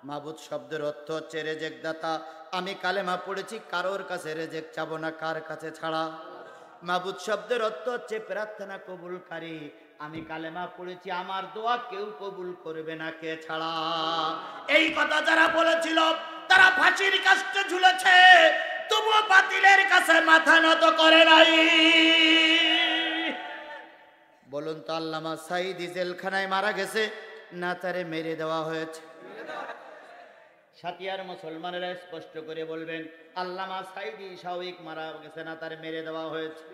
মাবুদ শব্দের অর্থ হচ্ছে রেজেক দাতা, আমি কালেমা পড়েছি কারোর কাছে রেজেক চাবো না কার কাছে ছাড়া। মাবুদ শব্দের অর্থ হচ্ছে প্রার্থনা কবুলকারী, আমি কালেমা পড়েছি আমার দোয়া কেউ কবুল করবে না কে ছাড়া। এই কথা যারা বলেছিল তারা ফাঁসির কাস্টে ঝুলেছে, তবুও বাতিলের কাছে মাথা নত করে নাই। বলুন তো, আল্লামা সাঈদী জেলখানায় মারা গেছে না তারে মেরে দেওয়া হয়েছে? সাতিয়ার মুসলমানেরা স্পষ্ট করে বলবেন, আল্লামা সাঈদী স্বাভাবিক মারা গেছে না তারে মেরে দেওয়া হয়েছে?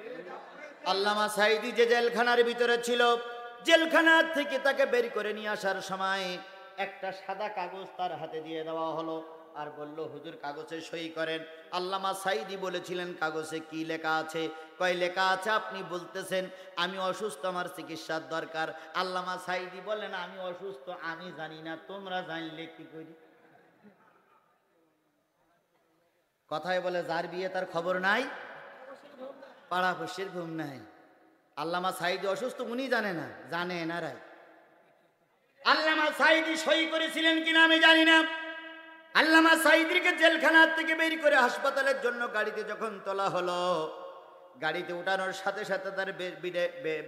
আল্লামা সাঈদী যে জেলখানার ভিতরে ছিল, জেলখানার থেকে তাকে বের করে নিয়ে আসার সময় একটা সাদা কাগজ তার হাতে দিয়ে দেওয়া হলো, আর বলল, হুজুর কাগজে সই করেন। আল্লামা সাঈদী বলেছিলেন, কাগজে কি লেখা আছে? কয়, লেখা আছে আপনি বলতেছেন আমি অসুস্থ, আমার চিকিৎসার দরকার। আল্লামা সাঈদী বলেন, আমি অসুস্থ আমি জানি না, তোমরা জানলে কি করি? কথায় বলে, যার বিয়ে তার খবর নাই, পাড়া পড়শির ঘুম নাই। আল্লামা সাঈদী অসুস্থ উনি জানে না, জানে এনারাই। আল্লামা সাঈদী সই করেছিলেন কিনা আমি জানি না। আল্লামা সাঈদীকে জেলখানার থেকে বের করে হাসপাতালের জন্য গাড়িতে যখন তোলা হলো, গাড়িতে উঠানোর সাথে সাথে তার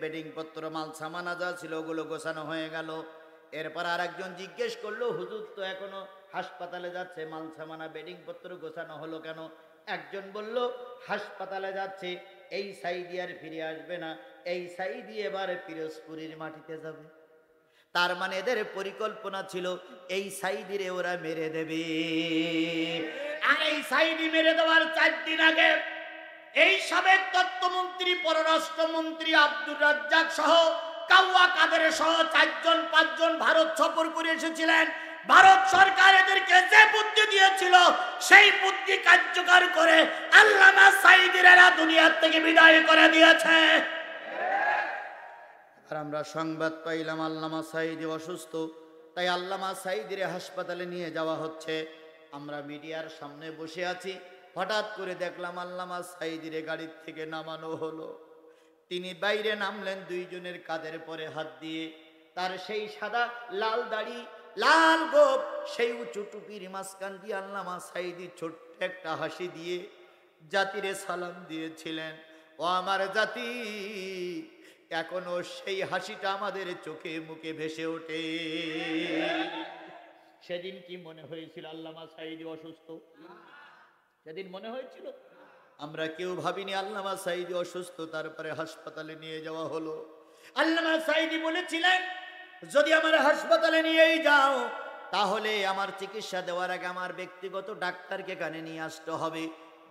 বেডিং পত্র মাল সামানা যা ছিল ওগুলো গোছানো হয়ে গেল। এরপর আর একজন জিজ্ঞেস করলো, হুজুর তো এখনো হাসপাতালে যাচ্ছে, মাল সামানা বেডিং পত্র গোছানো হলো কেন? একজন বলল, হাসপাতালে যাচ্ছে, এই সাঈদী আর ফিরে আসবে না, এই সাঈদী এবার পিরোজপুরের মাটিতে যাবে। তার মানে এদের পরিকল্পনা ছিল এই সাঈদীরে ওরা মেরে দেবে। আর এই সাঈদী মেরে দেওয়ার 4 দিন আগে এই সাবেক তথ্যমন্ত্রী, পররাষ্ট্রমন্ত্রী আব্দুর রাজ্জাক সহ কাউয়া কাদের সহ 4-5 জন ভারত সফর করে এসেছিলেন। ভারত সরকার এদেরকে যে বুদ্ধি দিয়েছিল সেই বুদ্ধি কার্যকর করে আল্লামা সাঈদীরা দুনিয়ার থেকে বিদায় করে দিয়েছে। আর আমরা সংবাদ পাইলাম আল্লামা সাঈদী অসুস্থ, তাই আল্লামা সাঈদীরে হাসপাতালে নিয়ে যাওয়া হচ্ছে। আমরা মিডিয়ার সামনে বসে আছি, হঠাৎ করে দেখলাম আল্লামা সাঈদীরে গাড়ির থেকে নামানো হলো। তিনি বাইরে নামলেন, 2 জনের কাঁধের পরে হাত দিয়ে, তার সেই সাদা লাল দাড়ি, লাল গোপ, সেই উঁচু টুপির মাঝখান দিয়ে আল্লামা সাঈদী ছোট্ট একটা হাসি দিয়ে জাতিরে সালাম দিয়েছিলেন। ও আমার জাতি, এখনো সেই হাসিটা আমাদের চোখে মুখে ভেসে ওঠে। সেদিন কি মনে হয়েছিল আল্লামা সাঈদী অসুস্থ? সেদিন মনে হয়েছিল? আমরা কেউ ভাবিনি আল্লামা সাঈদী অসুস্থ, তারপরে হাসপাতালে নিয়ে যাওয়া হলো। আল্লামা সাঈদী বলেছিলেন, যদি আমার হাসপাতালে নিয়েই যাও তাহলে আমার চিকিৎসা দেওয়ার আগে আমার ব্যক্তিগত ডাক্তারকে এখানে নিয়ে আসতে হবে।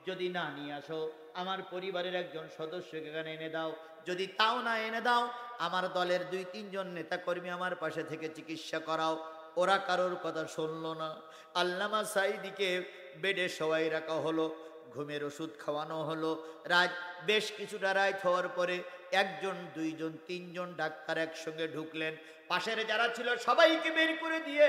যদি না নিয়ে আসো, আমার পরিবারের একজন সদস্যকে এখানে এনে দাও। যদি তাও না এনে দাও, আমার দলের 2-3 জন নেতা কর্মী আমার পাশে থেকে চিকিৎসা করাও। ওরা কারোর কথা শুনলো না। আল্লামা সাঈদীকে বেডে শোয়াই রাখা হলো, ঘুমের ওষুধ খাওয়ানো হলো। রাত বেশ কিছুটা রাত হওয়ার পরে 1 জন 2 জন 3 জন ডাক্তার একসঙ্গে ঢুকলেন। পাশের যারা ছিল সবাইকে বের করে দিয়ে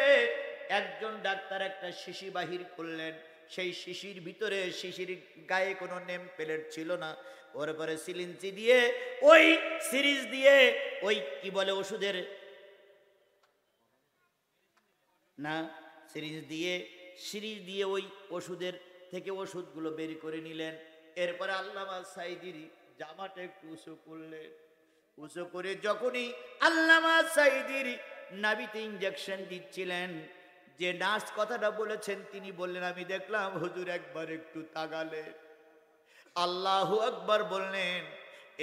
একজন ডাক্তার একটা শিশি বাহির করলেন। সেই শিশির ভিতরে, শিশির গায়ে কোনো নেম প্লেট ছিল না, ওর পরে সিরিঞ্জি দিয়ে, ওই সিরিজ দিয়ে, ওই কি বলে ওষুধের না, সিরিজ দিয়ে ওই ওষুধের থেকে ওষুধগুলো বের করে নিলেন। এরপরে আল্লামা সাঈদীর জামাটা একটু উঁচু করলেন। উঁচু করে যখনই আল্লামা সাঈদীর নাভিতে ইঞ্জেকশন দিচ্ছিলেন, যে নার্স কথাটা বলেছেন তিনি বললেন, আমি দেখলাম হুজুর একবার একটু তাকালেন, আল্লাহু আকবার বললেন।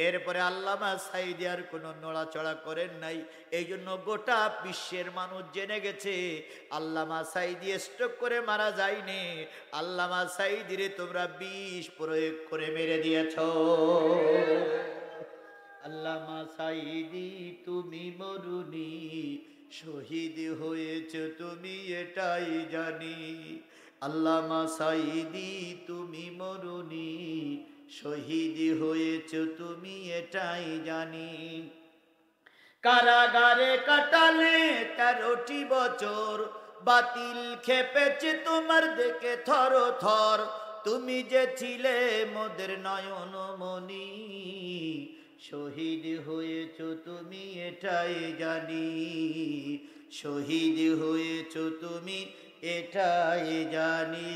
এরপরে আল্লামা সাঈদী আর কোনো নড়াচড়া করেন নাই। এই জন্য গোটা বিশ্বের মানুষ জেনে গেছে আল্লামা সাঈদী স্ট্রোক করে মারা যায়নি, আল্লামা সাঈদীরে তোমরা বিষ প্রয়োগ করে মেরে দিয়েছ। আল্লামা সাঈদী তুমি মরুনি, শহীদ হয়েছ তুমি এটাই জানি। আল্লামা সাঈদী তুমি মরুনি, শহীদ হয়েছ তুমি এটাই জানি। কারাগারে কাটালে 13টি বছর, বাতিল খেপেছে তোমার দেখে থর থর। তুমি যে ছিলে মোদের নয়ন মনি, শহীদ হয়েছ তুমি এটাই জানি। শহীদ হয়েছ তুমি এটাই জানি।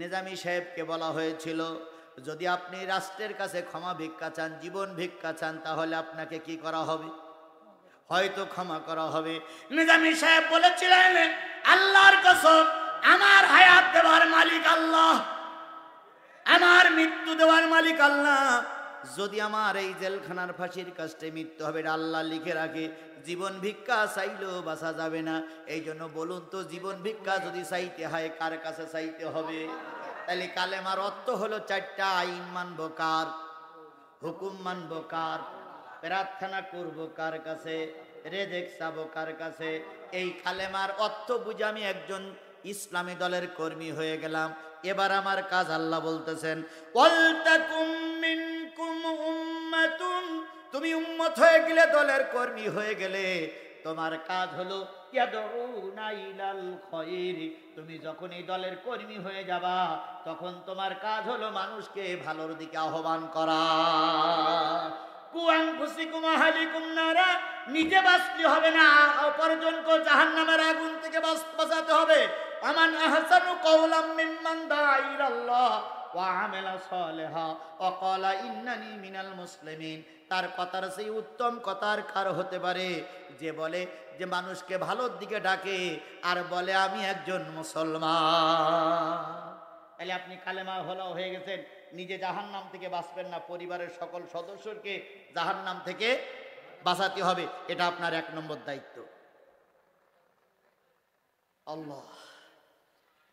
নিজামী সাহেবকে বলা হয়েছিল যদি আপনি রাষ্ট্রের কাছে ক্ষমা ভিক্ষা চান, জীবন ভিক্ষা চান, তাহলে আপনাকে কি করা হবে? হয়তো ক্ষমা করা হবে। নিজামী সাহেব বলেছিলেন আল্লাহর কসম আমার হায়াত দেওয়ার মালিক আল্লাহ, আমার মৃত্যু দেওয়ার মালিক আল্লাহ। যদি আমার এই জেলখানার ফাঁসির কাস্টে মৃত্যু হবে এটা আল্লাহ লিখে রাখে, জীবন ভিক্ষা চাইলেও বাঁচা যাবে না। এই জন্য বলুন তো জীবন ভিক্ষা যদি চাইতে হয় কার কাছে চাইতে হবে? তাহলে কালেমার অর্থ হলো 4টা আইন মানব কার, হুকুম মানব কার, প্রার্থনা করব কার কাছে, রেজেক চাবো কার কাছে। এই কালেমার অর্থ বুঝে আমি একজন ইসলামী দলের কর্মী হয়ে গেলাম। এবার আমার কাজ আল্লাহ বলতেছেন ওয়ালতাকুম মিনকুম উম্মাতুন, তুমি উম্মত হয়ে গেলে, দলের কর্মী হয়ে গেলে, তোমার কাজ হলো ইয়াদউনা ইলাল খায়র। তুমি যখন এই দলের কর্মী হয়ে যাবা তখন তোমার কাজ হলো মানুষকে ভালোর দিকে আহ্বান করা। কুআনফুসিকুম আহলিকুম নারা, নিজে বাঁচতে হবে না, অপরজনকে জাহান্নামের আগুন থেকে বাঁচাতে হবে। আমান আহসানু কাওলাম মিম্মান দাআ ইলাল্লাহ ওয়া আমিলা সালিহা ওয়া ক্বালা ইন্নানি মিনাল মুসলিমিন। তার কথার সেই উত্তম কথার কার হতে পারে যে বলে যে মানুষকে ভালোর দিকে ডাকে আর বলে আমি একজন মুসলমান। তাহলে আপনি কালেমা হয়ে গেছেন, নিজে জাহান্নাম থেকে বাঁচবেন না, পরিবারের সকল সদস্যকে জাহান্নাম থেকে বাঁচাতে হবে, এটা আপনার 1 নম্বর দায়িত্ব। আল্লাহ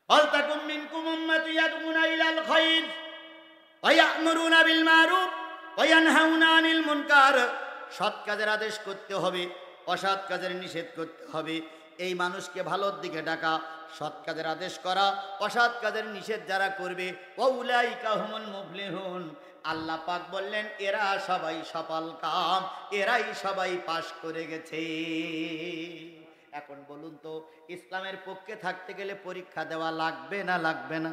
ওয়ালতাকুম মিনকুম উম্মাতুন ইয়াদউনা ইলাল খায়র ওয়া ইয়া'মুরুনা বিল মারুফ ওয়া ইয়ানহাউনা আনিল মুনকার। সৎ কাজের আদেশ করতে হবে, অসৎ কাজের নিষেধ করতে হবে। এই মানুষকে ভালোর দিকে ডাকা, সৎ কাজের আদেশ করা, অসৎ কাজের নিষেধ যারা করবে ওয়াউলাইকা হুমুল মুফলিহুন। আল্লাহ পাক বললেন এরা সবাই সফল কাম, এরাই সবাই পাশ করে গেছে। এখন বলুন তো ইসলামের পক্ষে থাকতে গেলে পরীক্ষা দেওয়া লাগবে না লাগবে না?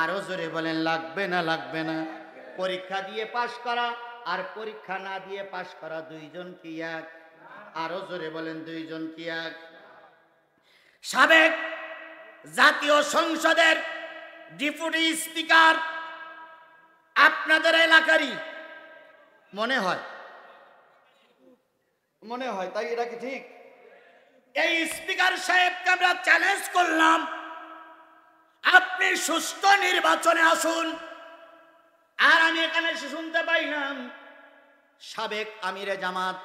আরো জোরে বলেন লাগবে না লাগবে না? পরীক্ষা দিয়ে পাশ করা আর পরীক্ষা না দিয়ে পাশ করা দুইজন কি এক? আরো জোরে বলেন দুইজন কি এক? সাবেক জাতীয় সংসদের ডেপুটি স্পিকার আপনাদের এলাকারই মনে হয়, তাই এটা কি ঠিক? এই স্পিকার সাহেবকে আমরা চ্যালেঞ্জ করলাম আপনি সুষ্ঠু নির্বাচনে আসুন। আর আমি এখানে শুনতে পাইলাম সাবেক আমিরে জামাত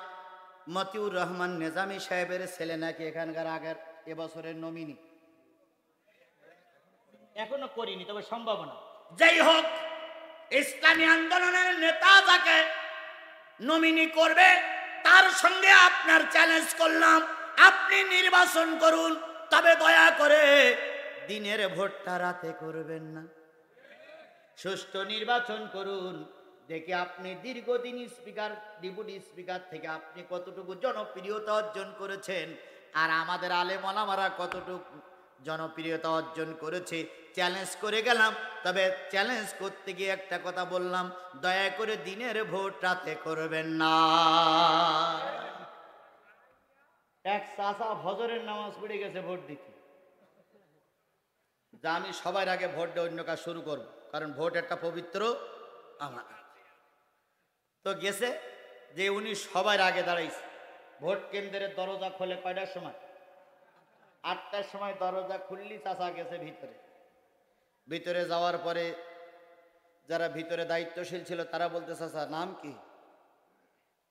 মতিউর রহমান নিজামী সাহেবের ছেলে নাকি এখানকার আগের এবছরের নমিনি। এখনো করিনি, তবে সম্ভাবনা। যাই হোক, ইসলামী আন্দোলনের নেতা যাকে নমিনি করবে তার সঙ্গে আপনার চ্যালেঞ্জ করলাম আপনি নির্বাচন করুন, তবে দয়া করে দিনের ভোটটা রাতে করবেন না, সুষ্ঠু নির্বাচন করুন। দেখে আপনি দীর্ঘদিন স্পিকার, ডেপুটি স্পিকার থেকে আপনি কতটুকু জনপ্রিয়তা অর্জন করেছেন আর আমাদের আলেম ওলামারা কতটুকু জনপ্রিয়তা অর্জন করেছে। চ্যালেঞ্জ করে গেলাম, তবে চ্যালেঞ্জ করতে গিয়ে একটা কথা বললাম, দয়া করে দিনের ভোট রাতে করবেন না। এক চাচা ফজরের নামাজ পড়ে গেছে ভোট দিতে, যা আমি সবার আগে ভোট দিয়ে অন্য কাজ শুরু করব, কারণ ভোট একটা পবিত্র আমার। তো গেছে যে উনি সবার আগে দাঁড়াইছে। ভোট কেন্দ্রের দরজা খোলে কয়টার সময়? 8টার সময় দরজা খুললি চাচা গেছে ভিতরে। ভিতরে যাওয়ার পরে যারা ভিতরে দায়িত্বশীল ছিল তারা বলতে চাচা নাম কি?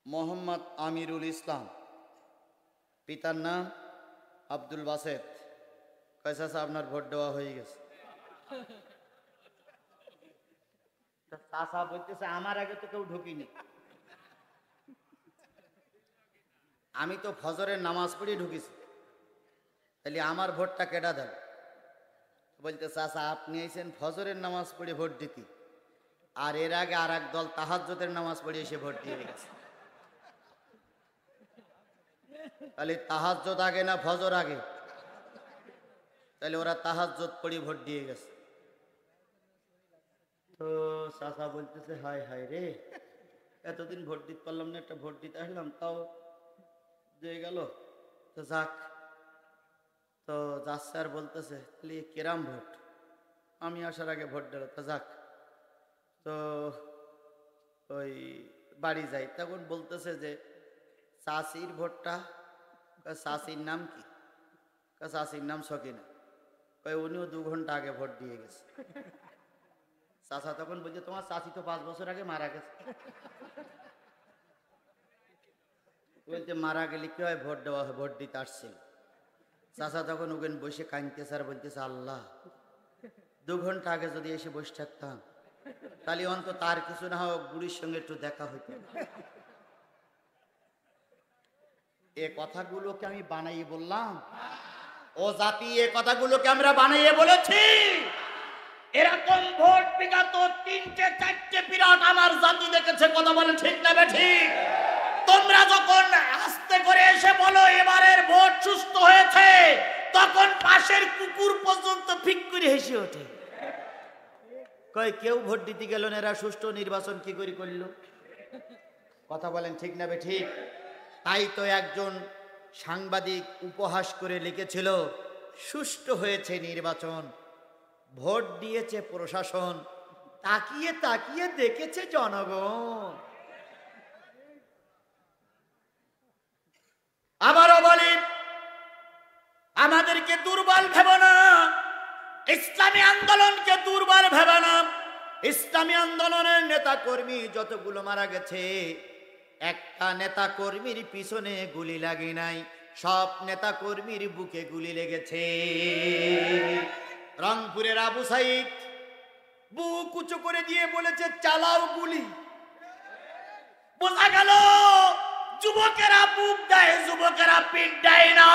মোহাম্মদ আমিরুল ইসলাম। পিতার নাম আব্দুল বাসেত। কয় চাচা আপনার ভোট দেওয়া হয়ে গেছে। চাচা বলতেছে আমার আগে তো কেউ ঢুকিনি, আমি তো ফজরের নামাজ পড়ে ঢুকেছি, তাহলে আমার ভোটটা কেটা দেবে? বলতে চাচা আপনি আইছেন ফজরের নামাজ পড়ে ভোট দিতে, আর এর আগে আর এক দল তাহাজ্জুদের নামাজ পড়ে এসে ভোট দিয়ে গেছে। তাহলে তাহাজ্জুদ আগে না ফজর আগে? তাহলে ওরা তাহাজ্জুদ পড়ে ভোট দিয়ে গেছে। তো চাচা বলতেছে হায় হায় রে, এতদিন ভোট দিতে পারলাম না, একটা ভোট দিতে আসলাম তাও দিয়ে গেল। তো যাক, তো যাচ্ছে আর বলতেছে তাহলে কেরাম ভোট, আমি আসার আগে ভোট দিল। তো যাক, তো ওই বাড়ি যাই, তখন বলতেছে যে চাষির ভোটটা, চাষির নাম কি? চাষির নাম সকিনা। কই উনিও 2 ঘন্টা আগে ভোট দিয়ে গেছে। চাচা তখন বলছে তোমার চাচি তো 5 বছর আগে মারা গেছে। বলছে মারা গেলে কি হয়, ভোট দেওয়া হয়, ভোট দিতে আসছিল। চাচা তখন ওখানে বসে কাঁদতেছে আর বলতেছে আল্লাহ, 2 ঘন্টা আগে যদি এসে বসে থাকতাম তাহলে অন্তত তার কিছু না হোক বুড়ির সঙ্গে একটু দেখা হইত। এ কথাগুলোকে আমি বানাইয়ে বললাম? ও জাতি, এ কথাগুলোকে আমরা বানাইয়ে বলেছি? এরকম ভোট বিগত 3-4টে বিরাট আমার জাতি দেখেছে। কথা বলে ঠিক না ঠিক? তোমরা যখন আস্তে করে এসে বলো এবারের ভোট সুস্থ হয়েছে, তখন পাশের কুকুর পর্যন্ত ফিক করে হেসে ওঠে। কয় কেউ ভোট দিতে গেল না, এরা সুষ্ঠু নির্বাচন কি করে করলো? কথা বলেন ঠিক না ঠিক? তাই তো একজন সাংবাদিক উপহাস করে লিখেছিল সুষ্ঠু হয়েছে নির্বাচন, ভোট দিয়েছে প্রশাসন, তাকিয়ে তাকিয়ে দেখেছে জনগণ। আবারও বলি, আমাদেরকে দুর্বল ভেবো না, ইসলামী আন্দোলনকে দুর্বল ভেবো না। ইসলামী আন্দোলনের নেতা কর্মী যতগুলো মারা গেছে, একটা নেতা কর্মীর পিছনে গুলি লাগে নাই, সব নেতা কর্মীর বুকে গুলি লেগেছে। রংপুরের আবু সাইদ বুক উঁচু করে দিয়ে বলেছে চালাও গুলি। বোঝা গেল যুবকেরা বুক দেয়, যুবকেরা পিঠ দেয় না।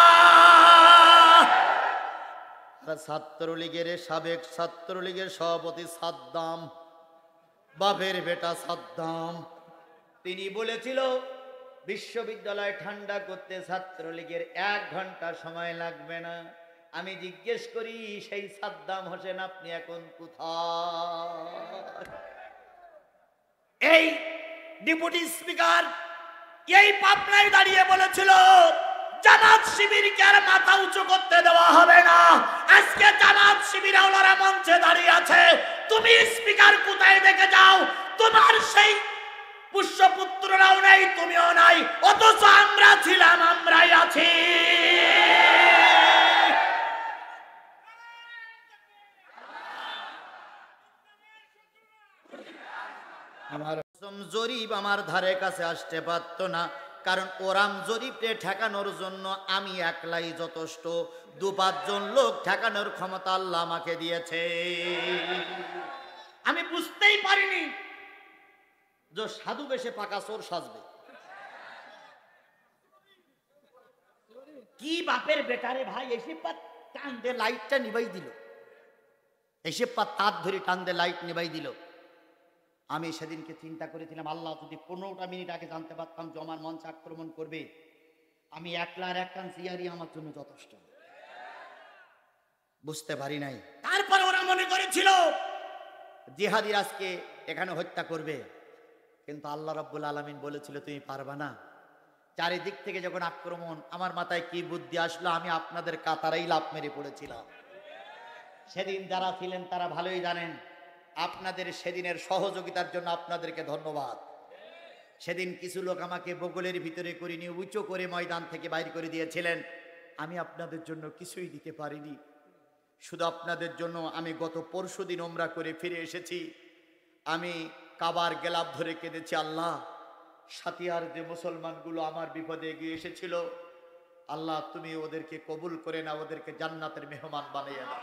ছাত্রলীগের সাবেক ছাত্রলীগের সভাপতি সাদ্দাম, বাপের বেটা সাদ্দাম, তিনি বলেছিল বিশ্ববিদ্যালয় ঠান্ডা করতে ছাত্রলীগের 1 ঘন্টা সময় লাগবে না। আমি জিজ্ঞেস করি সেই সাদ্দাম হোসেন আপনি এখন কোথায়? এই ডেপুটি স্পিকার এই পাবনায় দাঁড়িয়ে বলেছিল জামাত শিবিরকে আর মাথা উঁচু করতে দেওয়া হবে না। আজকে জামাত শিবির আওলারা মঞ্চে দাঁড়িয়ে আছে, তুমি স্পিকার কোথায় দেখে যাও? তোমার সেই পুষ্যপুত্ররাও নাই, তুমিও নাই, অথচ আমরা ছিলাম, আমরাই আছি। আমার জরিপ আমার ধারে কাছে আসতে পারতো না, কারণ ওরাম জরিপে ঠেকানোর জন্য আমি একলাই যথেষ্ট, 2-5 জন লোক ঠেকানোর ক্ষমতা আল্লাহ আমাকে দিয়েছে। আমি বুঝতেই পারিনি যে সাধু বেশে পাকা চোর সাজবে। কি বাপের বেটারে ভাই, এসে টান দিয়ে লাইটটা নিভাই দিল, এসে তার ধরে টান দিয়ে লাইট নিভাই দিল। আমি সেদিনকে চিন্তা করেছিলাম আল্লাহ যদি 15টা মিনিট আগে জানতে পারতাম যে আমার মঞ্চ আক্রমণ করবে, আমি একলা আর এক কান সিয়ারই আমার জন্য যথেষ্ট। বুঝতে পারি নাই। তারপর ওরা মনে করেছিল জিহাদির আজকে এখানে হত্যা করবে, কিন্তু আল্লাহ রাব্বুল আলামিন বলেছিল তুমি পারবা না। চারিদিক থেকে যখন আক্রমণ, আমার মাথায় কি বুদ্ধি আসলো, আমি আপনাদের কাতারেই লাফ মেরে পড়েছিলাম। সেদিন যারা ছিলেন তারা ভালোই জানেন, আপনাদের সেদিনের সহযোগিতার জন্য আপনাদেরকে ধন্যবাদ। সেদিন কিছু লোক আমাকে বগলের ভিতরে করে নিয়ে উঁচু করে ময়দান থেকে বাইর করে দিয়েছিলেন, আমি আপনাদের জন্য কিছুই দিতে পারিনি। শুধু আপনাদের জন্য আমি গত পরশুদিন ওমরা করে ফিরে এসেছি, আমি কাবার গেলাপ ধরে কেঁদেছি, আল্লাহ সাতিয়ার যে মুসলমানগুলো আমার বিপদে এগিয়ে এসেছিল, আল্লাহ তুমি ওদেরকে কবুল করে না, ওদেরকে জান্নাতের মেহমান বানিয়ে দাও।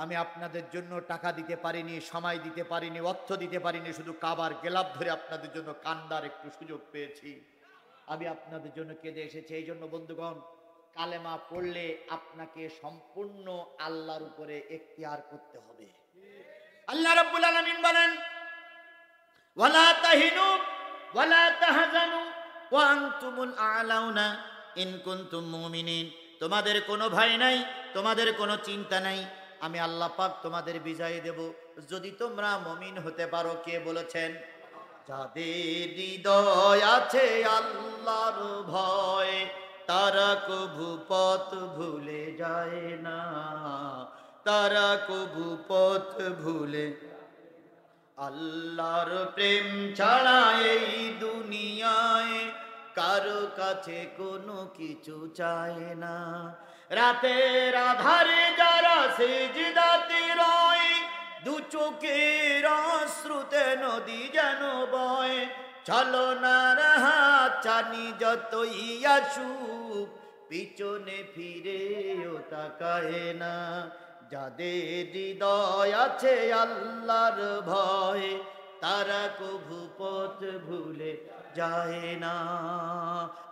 আমি আপনাদের জন্য টাকা দিতে পারিনি, সময় দিতে পারিনি, অর্থ দিতে পারিনি, শুধু কাবার গেলাপ ধরে আপনাদের জন্য কান্দার একটু সুযোগ পেয়েছি। আমি আপনাদের জন্য কেঁদে এসেছি। এই জন্য বন্ধুগণ, কালেমা পড়লে আপনাকে সম্পূর্ণ আল্লাহর উপরে এখতিয়ার করতে হবে। আল্লাহ রাব্বুল আলামিন বলেন, ওয়ালা তাহিনু ওয়ালা তাহজানু ওয়া আনতুমুল আ'লাউনা ইন কুনতুম মুমিনিন। তোমাদের কোনো ভয় নাই, তোমাদের কোনো চিন্তা নাই, আমি আল্লাহ পাক তোমাদের বিজয় দেব যদি তোমরা মুমিন হতে পারো। কে বলেছেন? যাদের হৃদয় আছে আল্লাহর ভয়, তারা কভু পথ ভুলে যায় না, তারা কভু পথ ভুলে। আল্লাহর প্রেম ছাড়া এই দুনিয়ায় কারো কাছে কোনো কিছু চায় না। রাতের আধারে যারা সিজদাতে রয়, দু চোখের অশ্রুতে নদী যেন বয়। ছলনার হাত চানি যতই আসুক, পিছনে ফিরেও তাকায় না। যাদের হৃদয় আছে আল্লাহর ভয়, তারা কভু পথ ভুলে যায় না।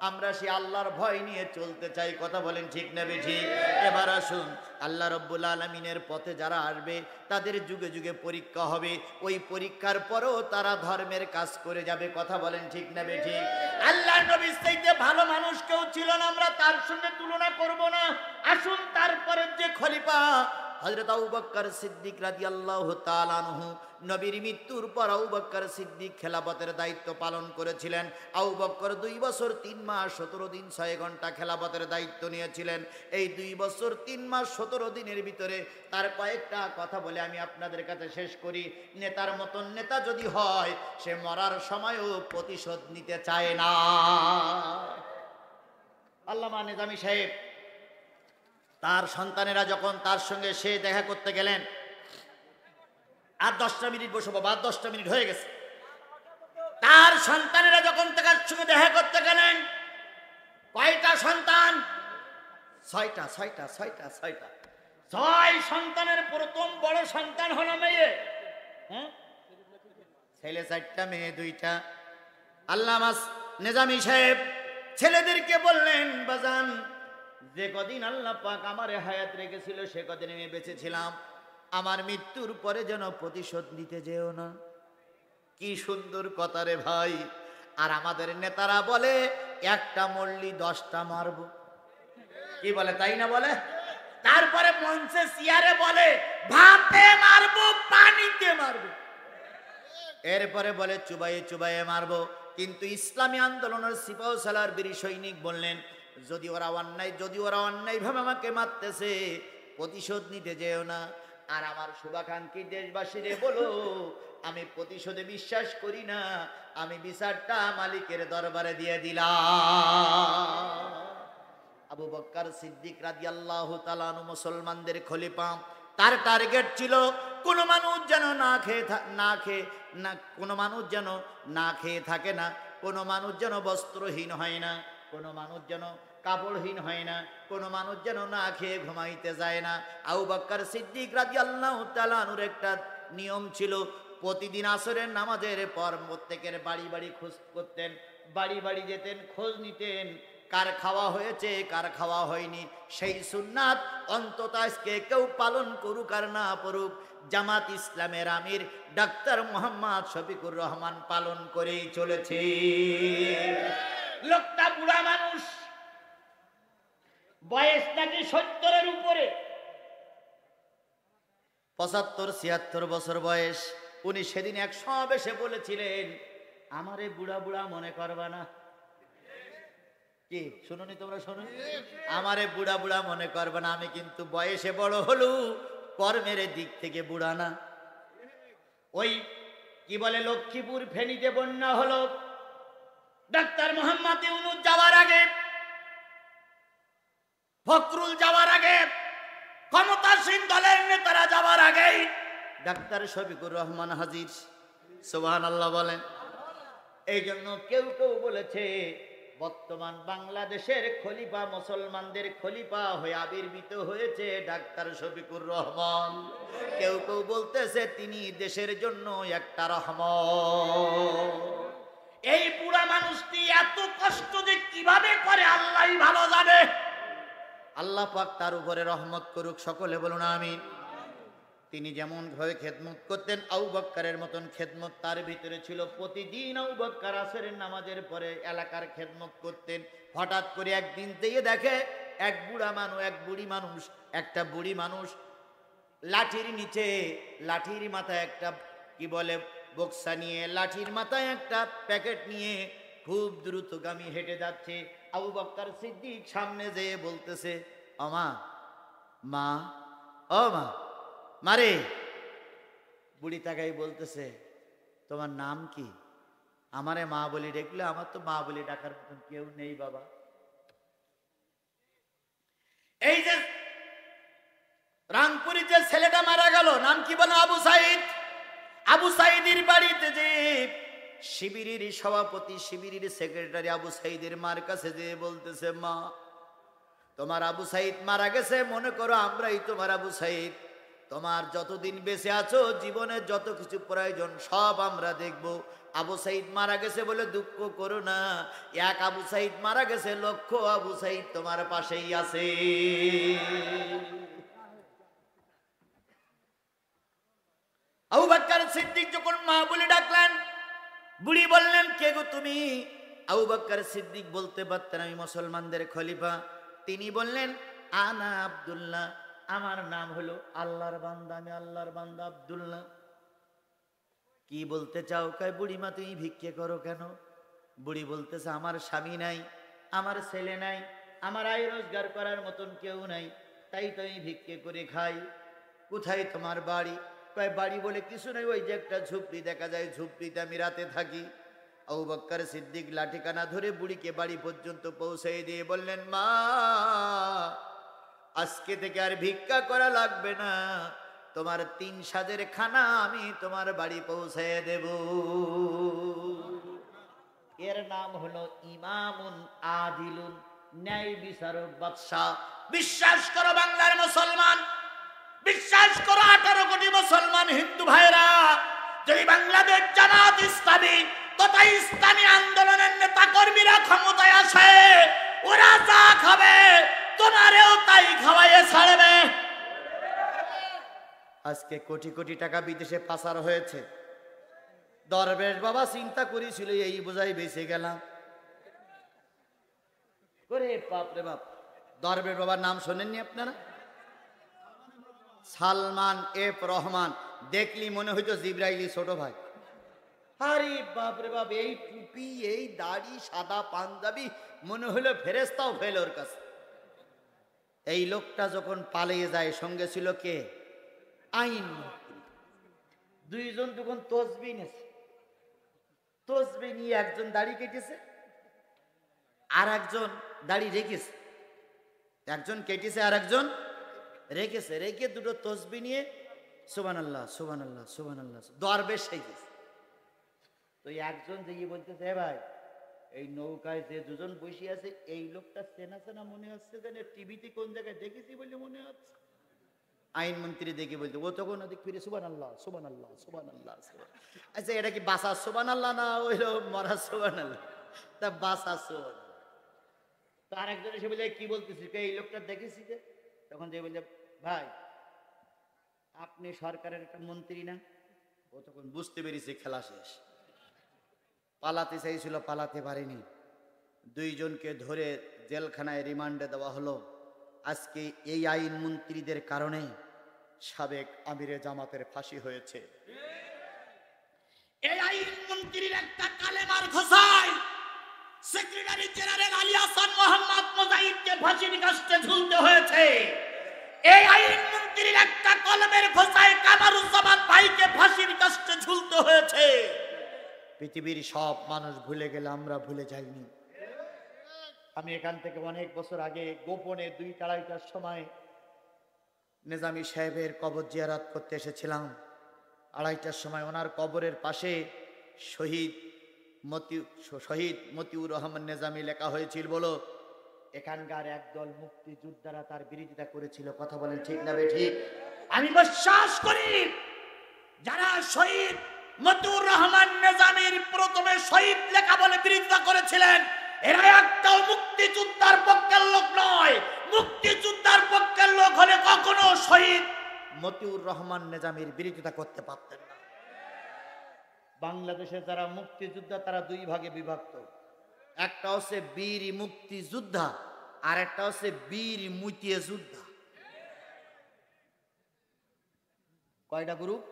আমরা সে আল্লাহর ভয় নিয়ে চলতে চাই, কথা বলেন ঠিক না বেঠিক? এবার আসুন, আল্লাহ রাব্বুল আলামিনের পথে যারা আসবে তাদের যুগে যুগে পরীক্ষা হবে, ওই পরীক্ষার পরেও তারা ধর্মের কাজ করে যাবে, কথা বলেন ঠিক না বেঠিক? আল্লাহর নবীর চাইতে ভালো মানুষ কেউ ছিল না, আমরা তার সঙ্গে তুলনা করব না। আসুন তারপরে যে খলিফা হযরত আবু বকর সিদ্দিক রাদিয়াল্লাহু তাআলা আনহু, নবীর মৃত্যুর পর আবু বকর সিদ্দিক খেলাফতের দায়িত্ব পালন করেছিলেন। আবু বকর 2 বছর 3 মাস 17 দিন 6 ঘন্টা খেলাফতের দায়িত্ব নিয়েছিলেন। এই 2 বছর 3 মাস 17 দিনের ভিতরে তার কয়েকটা কথা বলে আমি আপনাদের কাছে শেষ করি। নেতার মতন নেতা যদি হয়, সে মরার সময়ও প্রতিশোধ নিতে চায় না। আল্লামা নিজামী সাহেব, তার সন্তানেরা যখন তার সঙ্গে সে দেখা করতে গেলেন, আর 10টা মিনিট বসবো, বা 10টা মিনিট হয়ে গেছে। তার সন্তানেরা যখন তার সঙ্গে দেখা করতে গেলেন, কয়টা সন্তান? 6টা। 6 সন্তানের প্রথম বড় সন্তান হলো মেয়ে। হ্যাঁ, ছেলে 4টা, মেয়ে 2টা। আল্লামা নিজামী সাহেব ছেলেদেরকে বললেন, বাজান, যে কদিন আল্লাহ পাক আমারে হায়াত রেখেছিল সে কদিন আমি বেঁচে ছিলাম, আমার মৃত্যুর পরে যেন প্রতিশোধ নিতে যেও না। কি সুন্দর কথা রে ভাই! আর আমাদের নেতারা বলে একটা মরলি 10টা মারব। কি বলে, তাই না বলে? তারপরে মঞ্চে চেয়ারে বলে ভাতে মারবো, পানিতে মারবো। এরপরে বলে চুবাইয়ে চুবাইয়ে মারবো। কিন্তু ইসলামী আন্দোলনের সিপাহ সালার বীর সৈনিক বললেন, যদি ওরা অন্যায়ভাবে আমাকে মারতেছে, প্রতিশোধ নিতে যেও না। আর আমার শুভাকাঙ্ক্ষী দেশবাসীরে বলো, আমি প্রতিশোধে বিশ্বাস করি না, আমি বিচারটা মালিকের দরবারে দিয়ে দিলাম। আবু বকর সিদ্দিক রাদিয়াল্লাহু তাআলা আনহু মুসলমানদের খলিফা। তার টার্গেট ছিল কোনো মানুষ যেন না খেয়ে থাকে না, কোনো মানুষ যেন বস্ত্রহীন হয় না, কোনো মানুষ যেন কাপড়হীন হয় না, কোনো মানুষ যেন না খেয়ে ঘুমাইতে যায় না। আবু বকর সিদ্দিক রাদিয়াল্লাহু তাআলা আনহুর একটা নিয়ম ছিল, প্রতিদিন আসরের নামাজের পর প্রত্যেকের বাড়ি বাড়ি খোঁজ করতেন, বাড়ি বাড়ি যেতেন, খোঁজ নিতেন কার খাওয়া হয়েছে কার খাওয়া হয়নি। সেই সুন্নাত অন্তত আজকে কেউ পালন করুক আর না করুক, জামাত ইসলামের আমির ডাক্তার মোহাম্মদ শফিকুর রহমান পালন করেই চলেছে। লোকটা বুড়া মানুষ, বয়স নাকি 70-এর উপরে, 75-76 বছর বয়স। উনি সেদিন এক সমাবেশে বলেছিলেন, আমারে বুড়া বুড়া মনে করবা না। কি শুনুনি তোমরা? শুনো, আমারে বুড়া বুড়া মনে করবে না, আমি কিন্তু বয়সে বড় হলু, কর্মের দিক থেকে বুড়া না। ওই কি বলে লক্ষ্মীপুর ফেনীতে বন্যা হলো, ডাক্তার মোহাম্মদ ইউনূস যাওয়ার আগে, ফখরুল যাওয়ার আগে, ক্ষমতাসীন দলের নেতারা যাওয়ার আগেই ডাক্তার শফিকুর রহমান হাজির, সুবহানাল্লাহ বলেন। এই জন্য কেউ কেউ বলেছে বর্তমান বাংলাদেশের খলিফা, মুসলমানদের খলিফা হয়ে আবির্ভূত হয়েছে ডাক্তার শফিকুর রহমান। কেউ কেউ বলতেছে তিনি দেশের জন্য একটা রহমত। এই বুড়া মানুষটি এত কষ্ট যে কিভাবে করে আল্লাহই ভালো জানে। আল্লাহ পাক তার উপরে রহমত করুক, সকলে বলুন আমিন। তিনি যেমন ভাবে খেদমত করতেন, আবু বকরের মতন খেদমত তার ভিতরে ছিল। প্রতিদিন আবু বকর আসরের নামাজের পরে এলাকার খেদমত করতেন। হঠাৎ করে একদিন দিয়ে দেখে এক বুড়ি মানুষ লাঠির নিচে, লাঠির মাথায় একটা কি বলে বক্সা নিয়ে, লাঠির মাথায় একটা প্যাকেট নিয়ে খুব দ্রুতগামী হেঁটে যাচ্ছে। আবু বকর সিদ্দিক সামনে যেয়ে বলতেছে, মা ও মা, মারে। বুড়ি তাকাই বলতেছে, তোমার নাম কি? আমারে মা বলি ডাকলে, আমার তো মা বলি ডাকার মতন কেউ নেই বাবা। এই যে রামপুরি যে ছেলেটা মারা গেল, নাম কি বলো? আবু সাইদ। আবু সাইদের বাড়িতে যে শিবিরের সভাপতি, শিবিরের সেক্রেটারি আবু সাইদের মার কাছে যে বলতেছে, মা তোমার আবু সাইদ মারা গেছে, মনে করো আমরাই তোমার আবু সাইদ। তোমার যতদিন বেঁচে আছো জীবনে যত কিছু প্রয়োজন সব আমরা দেখব। আবু সাইদ মারা গেছে বলে দুঃখ করো না, এক আবু সাইদ মারা গেছে, লক্ষ আবু সাইদ তোমার পাশেই আছে। আবু বকর সিদ্দিক যখন মা বলে ডাকলেন, বুড়ি বললেন, কে গো তুমি? আবু বকর সিদ্দিক বলতে পারতেন আমি মুসলমানদের খলিফা। তিনি বললেন, আনা আব্দুল্লাহ, আমার নাম হলো আল্লাহর বান্দা, আমি আল্লাহর বান্দা আব্দুল্লাহ। কি বলতে চাও? কয় বুড়িমা তুমি ভিক্ষে করো কেন? বুড়ি বলতেছে, আমার স্বামী নাই, আমার ছেলে নাই, আমার আয় রোজগার করার মতন কেউ নাই, তাই তো আমি ভিক্ষে করে খাই। কোথায় তোমার বাড়ি? কয় বাড়ি বলে কিছু নাই, ওই যে একটা ঝুপড়ি দেখা যায়, ঝুপড়িতে আমি রাতে থাকি। আবু বকর সিদ্দিক লাঠিকানা ধরে বুড়িকে বাড়ি পর্যন্ত পৌঁছে দিয়ে বললেন, মা আজকে থেকে আর ভিক্ষা করা লাগবে না, তোমার 3 সাজের খানা আমি তোমার বাড়ি পৌঁছে দেব। এর নাম হলো ইমামুন আদিলুন, ন্যায় বিচারক বাদশাহ। বিশ্বাস করো বাংলার মুসলমান, বিশ্বাস করো 18 কোটি মুসলমান হিন্দু ভাইরা, যদি বাংলাদেশ জামাত ইসলামী তথা ইসলামী আন্দোলনের নেতা কর্মীরা ক্ষমতায় আসে, ওরা যা খাবে তোমারেও তাই খাওয়াইয়ে ছাড়বে। আজকে কোটি কোটি টাকা বিদেশে পাচার হয়েছে। দরবেশ বাবা চিন্তা করেছিল এই বোঝাই বেঁচে গেলাম করে। বাপরে বাপ, দরবেশ বাবার নাম শোনেননি আপনারা? সালমান এফ রহমান, দেখলি মনে হইতো জিব্রাইলি ছোট ভাই। আরে বাপরে বাপ, এই টুপি, এই দাড়ি, সাদা পাঞ্জাবি, মনে হলো ফেরেস্তাও ফেল ওর কাছে। এই লোকটা যখন পালিয়ে যায়, সঙ্গে ছিল কে? আইন মন্ত্রী। 2 জন তখন তসবি নিয়েছে, তসবি নিয়ে একজন দাড়ি কেটেছে আর একজন দাড়ি রেখেছে। একজন কেটেছে আর একজন রেখেছে, রেখে দুটো তসবি নিয়ে সুবহানাল্লাহ সুবহানাল্লাহ সুবহানাল্লাহ দরবেশ হয়ে গেছে। তো একজন যে বলতেছে, ভাই এই নৌকায় যে 2 জন বসে আছে, এই লোকটা চেনা চেনা মনে হচ্ছে, যেন টিভিতে কোন জায়গায় দেখেছি বলে মনে হচ্ছে। আইনমন্ত্রী দেখে বলতে, ও তখন ওদিক ফিরে সুবহানাল্লাহ সুবহানাল্লাহ সুবহানাল্লাহ। আচ্ছা এটা কি বাসা সুবহানাল্লাহ না ওইলো মরা সুবহানাল্লাহ? তা বাসা সুবহানাল্লাহ। তো আরেকজন এসে বলে, কি বলতেছি? এই লোকটা দেখেছি যে। তখন যে বলছে, ভাই আপনি সরকারের একটা মন্ত্রী না? ও তখন বুঝতে পেরেছে খেলা শেষ। পালাতে চাইছিল, পালাতে পারেনি। 2 জনকে ধরে জেলখানায় রিমান্ডে দেওয়া হলো। আজকে এই আইন মন্ত্রীদের কারণে সাবেক আমিরে জামাতের ফাঁসি হয়েছে। এই আইন মন্ত্রীর একটা কালেমার ঘোষায় সেক্রেটারি জেনারেল আলী হাসান মোহাম্মদ মুজাহিদকে ফাঁসির কাস্টে ঝুলতে হয়েছে। এই আইন মন্ত্রীর একটা কলমের ঘোষায় কামারুজ্জামান ভাইকে ফাঁসির কাস্টে ঝুলতে হয়েছে। পৃথিবীর সব মানুষ ভুলে গেলে আমরা ভুলে যাইনি। আমি এখান থেকে অনেক বছর আগে গোপনে 2-2:30টার সময় নিজামী সাহেবের কবর জিয়ারত করতে এসেছিলাম। 2:30টার সময় ওনার কবরের পাশে শহীদ মতিউর রহমান নিজামী লেখা হয়েছিল। বলো, এখানকার একদল মুক্তিযোদ্ধারা তার বিরোধিতা করেছিল। কথা বলেন ঠিক না বেঠিক? আমি বিশ্বাস করি যারা শহীদ মতিউর রহমান নিজামীর প্রথমে শহীদ লেখা বলে বিরোধিতা করেছিলেন, এরা একটাও মুক্তিযোদ্ধার পক্ষের লোক নয়। মুক্তিযোদ্ধার পক্ষের লোক হলে কখনো শহীদ মতিউর রহমান নিজামীর বিরোধিতা করতে পারতেন না। বাংলাদেশে যারা মুক্তিযোদ্ধা তারা দুই ভাগে বিভক্ত। একটা হচ্ছে বীর মুক্তিযোদ্ধা, আর একটা হচ্ছে বীর মুতিয়ে যোদ্ধা। কয়টা গ্রুপ?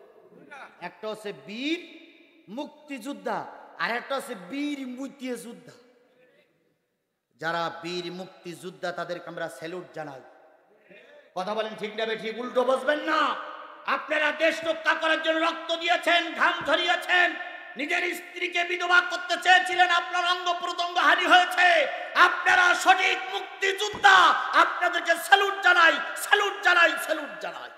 একটা হচ্ছে বীর মুক্তিযোদ্ধা, আর একটা হচ্ছে বীর মুতিয়ে যোদ্ধা। যারা বীর মুক্তিযোদ্ধা তাদেরকে আমরা স্যালুট জানাই। কথা বলেন ঠিক না ঠিক? উল্টো বসবেন না। আপনারা দেশ রক্ষা করার জন্য রক্ত দিয়েছেন, ঘাম ঝরিয়েছেন, নিজের স্ত্রীকে বিধবা করতে চেয়েছিলেন, আপনার অঙ্গ প্রত্যঙ্গ হানি হয়েছে। আপনারা সঠিক মুক্তিযোদ্ধা, আপনাদেরকে স্যালুট জানাই, স্যালুট জানাই, স্যালুট জানাই।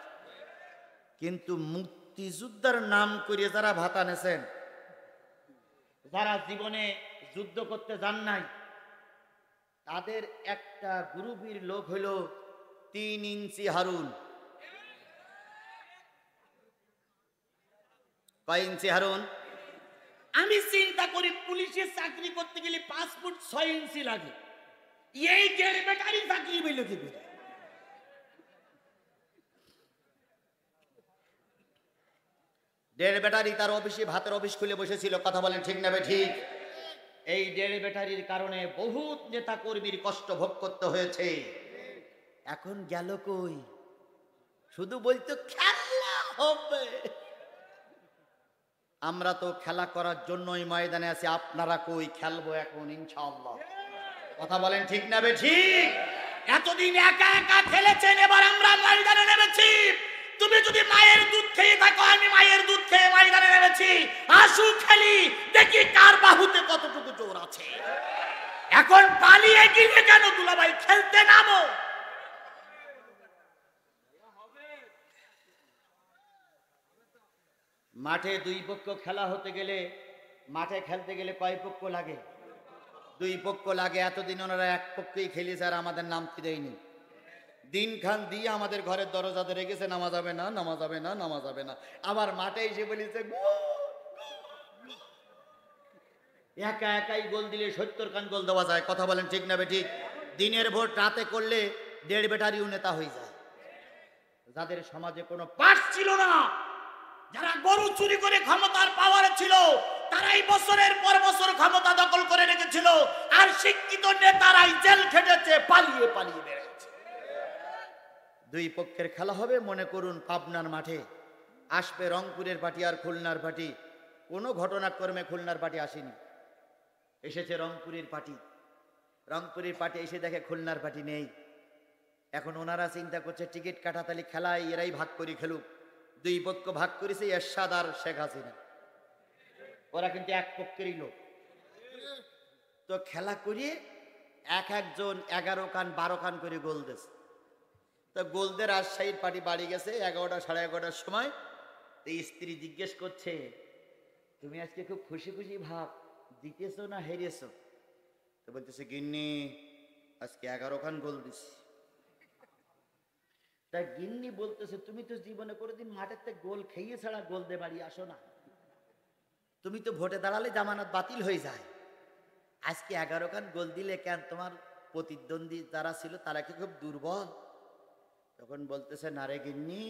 কিন্তু মুক্তিযোদ্ধার নাম করে যারা ভাতা নেছেন, যারা জীবনে যুদ্ধ করতে যান নাই, তাদের একটা গ্রুপের লোক হলো 3 ইঞ্চি হারুন। কয় ইঞ্চি হারুন? আমি চিন্তা করি পুলিশের চাকরি করতে গেলে 5 ফুট 6 ইঞ্চি লাগে। এই দেড় বেটারি চাকরি বইল কি করে? দেড় ব্যাটারি তার অফিসে ভাতের অফিস খুলে বসেছিল। কথা বলেন ঠিক না ঠিক? এই দেড় ব্যাটারির কারণে বহুত নেতা কর্মীর কষ্ট ভোগ করতে হয়েছে। এখন গেল কই? শুধু বলতো খেলা হবে। আমরা তো খেলা করার জন্যই ময়দানে আছি। আপনারা কই? খেলবো এখন ইনশাআল্লাহ। কথা বলেন ঠিক না ঠিক? এতদিন একা একা খেলেছেন, এবার আমরা ময়দানে নেমেছি। তুমি যদি মায়ের দুধ খেয়ে থাকো, আমি মায়ের দুধ খেয়ে ময়দানে নেমেছি। আসু খেলি, দেখি কার বাহুতে কতটুকু জোর আছে। এখন পালিয়ে গিয়ে কেন দুলাভাই? খেলতে নামো। মাঠে দুই পক্ষ খেলা হতে গেলে, মাঠে খেলতে গেলে কয় পক্ষ লাগে? 2 পক্ষ লাগে। এতদিন ওনারা এক পক্ষই খেলেছে, আর আমাদের নামতে দেয়নি। দিন খান দিয়ে আমাদের ঘরের দরজাতে রেখেছে, নামা যাবে না, নামা যাবে না, নামা যাবে না। আবার মাঠে এসে বলেছে একা একাই গোল দিলে 70 খান গোল দেওয়া যায়। কথা বলেন ঠিক না ঠিক? দিনের ভোট রাতে করলে দেড় ব্যাটারিও নেতা হয়ে যায়। যাদের সমাজে কোনো পাস ছিল না, যারা গরু চুরি করে ক্ষমতার পাওয়ারে ছিল, তারাই বছরের পর বছর ক্ষমতা দখল করে রেখেছিল। আর শিক্ষিত নেতারাই জেল খেটেছে, পালিয়ে পালিয়ে বেড়েছে। 2 পক্ষের খেলা হবে। মনে করুন পাবনার মাঠে আসবে রংপুরের পার্টি আর খুলনার পার্টি। কোনো ঘটনাক্রমে খুলনার পার্টি আসেনি, এসেছে রংপুরের পার্টি। রংপুরের পার্টি এসে দেখে খুলনার পার্টি নেই। এখন ওনারা চিন্তা করছে টিকিট কাটা, তাহলে খেলায় এরাই ভাগ করে খেলুক। 2 পক্ষ ভাগ করেছে এরশাদ আর শেখ হাসিনা। ওরা কিন্তু এক পক্ষেরই লোক। তো খেলা করিয়ে একজন 11 খান 12 খান করে গোল দিয়েছে। তো গোলদের রাজশাহীর পার্টি বাড়ি গেছে 11টা সাড়ে 11টার সময়। তো স্ত্রী জিজ্ঞেস করছে, তুমি আজকে খুব খুশি খুশি ভাব, জিতেছো না হেরেছো? তো বলতেছে, গিন্নি আজকে 11 খান গোল দিছি। তা গিন্নি বলতেছে, তুমি তো জীবনে কোনোদিন মাঠের থেকে গোল খেয়ে ছাড়া গোল দিয়ে বাড়ি আসো না। তুমি তো ভোটে দাঁড়ালে জামানত বাতিল হয়ে যায়। আজকে 11 খান গোল দিলে কেন? তোমার প্রতিদ্বন্দ্বী যারা ছিল তারা কি খুব দুর্বল? তখন বলতেছে, না রে গিন্নি,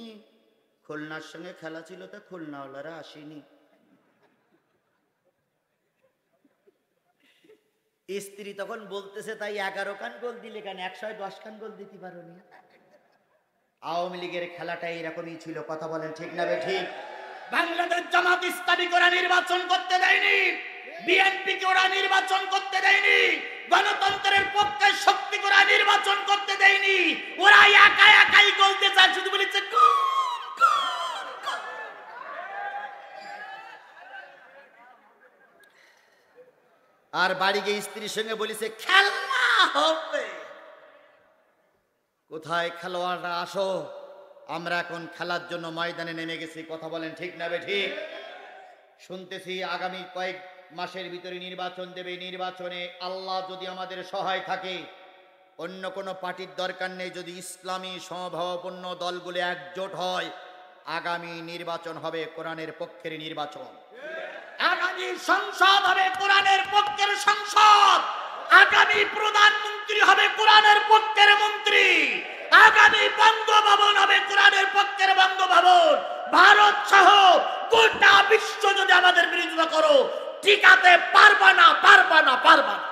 খুলনার সঙ্গে খেলা ছিল, তো খুলনাওয়ালারা আসেনি। স্ত্রী তখন বলতেছে, তাই 11 খান গোল দিলে কেন? 110 খান গোল দিতে পারোনি। আওয়ামী লীগের খেলাটা এরকমই ছিল। কথা বলেন ঠিক না ঠিক? বাংলাদেশ জামাত ইসলামী ওরা নির্বাচন করতে দেয়নি, বিএনপিকে ওরা নির্বাচন করতে দেয়নি, গণতন্ত্রের পক্ষে শক্তি ওরা নির্বাচন করতে দেয়নি। ওরা একা একাই বলতে চায়, শুধু বলেছে আর বাড়ি গিয়ে স্ত্রীর সঙ্গে বলেছে খেলা হবে। কোথায় খেলোয়াড়রা আসো, আমরা এখন খেলার জন্য ময়দানে নেমে গেছি। কথা বলেন ঠিক না ঠিক? শুনতেছি আগামী কয়েক মাসের ভিতরে নির্বাচন দেবে। নির্বাচনে আল্লাহ যদি আমাদের সহায় থাকে, অন্য কোনো পার্টির দরকার নেই, যদি ইসলামী সমভাবাপন্ন দলগুলো একজোট হয়, আগামী নির্বাচন হবে কোরআনের পক্ষের নির্বাচন। আগামী সংসদ হবে কোরআনের পক্ষের সংসদ। আগামী প্রধানমন্ত্রী হবে কোরআনের পক্ষের মন্ত্রী। আগামী বঙ্গভবন হবে কোরআনের পক্ষের বঙ্গভবন। ভারত সহ গোটা বিশ্ব যদি আমাদের বিরোধিতা করো, টিকাতে পারবা না, পারবা না, পারবা না।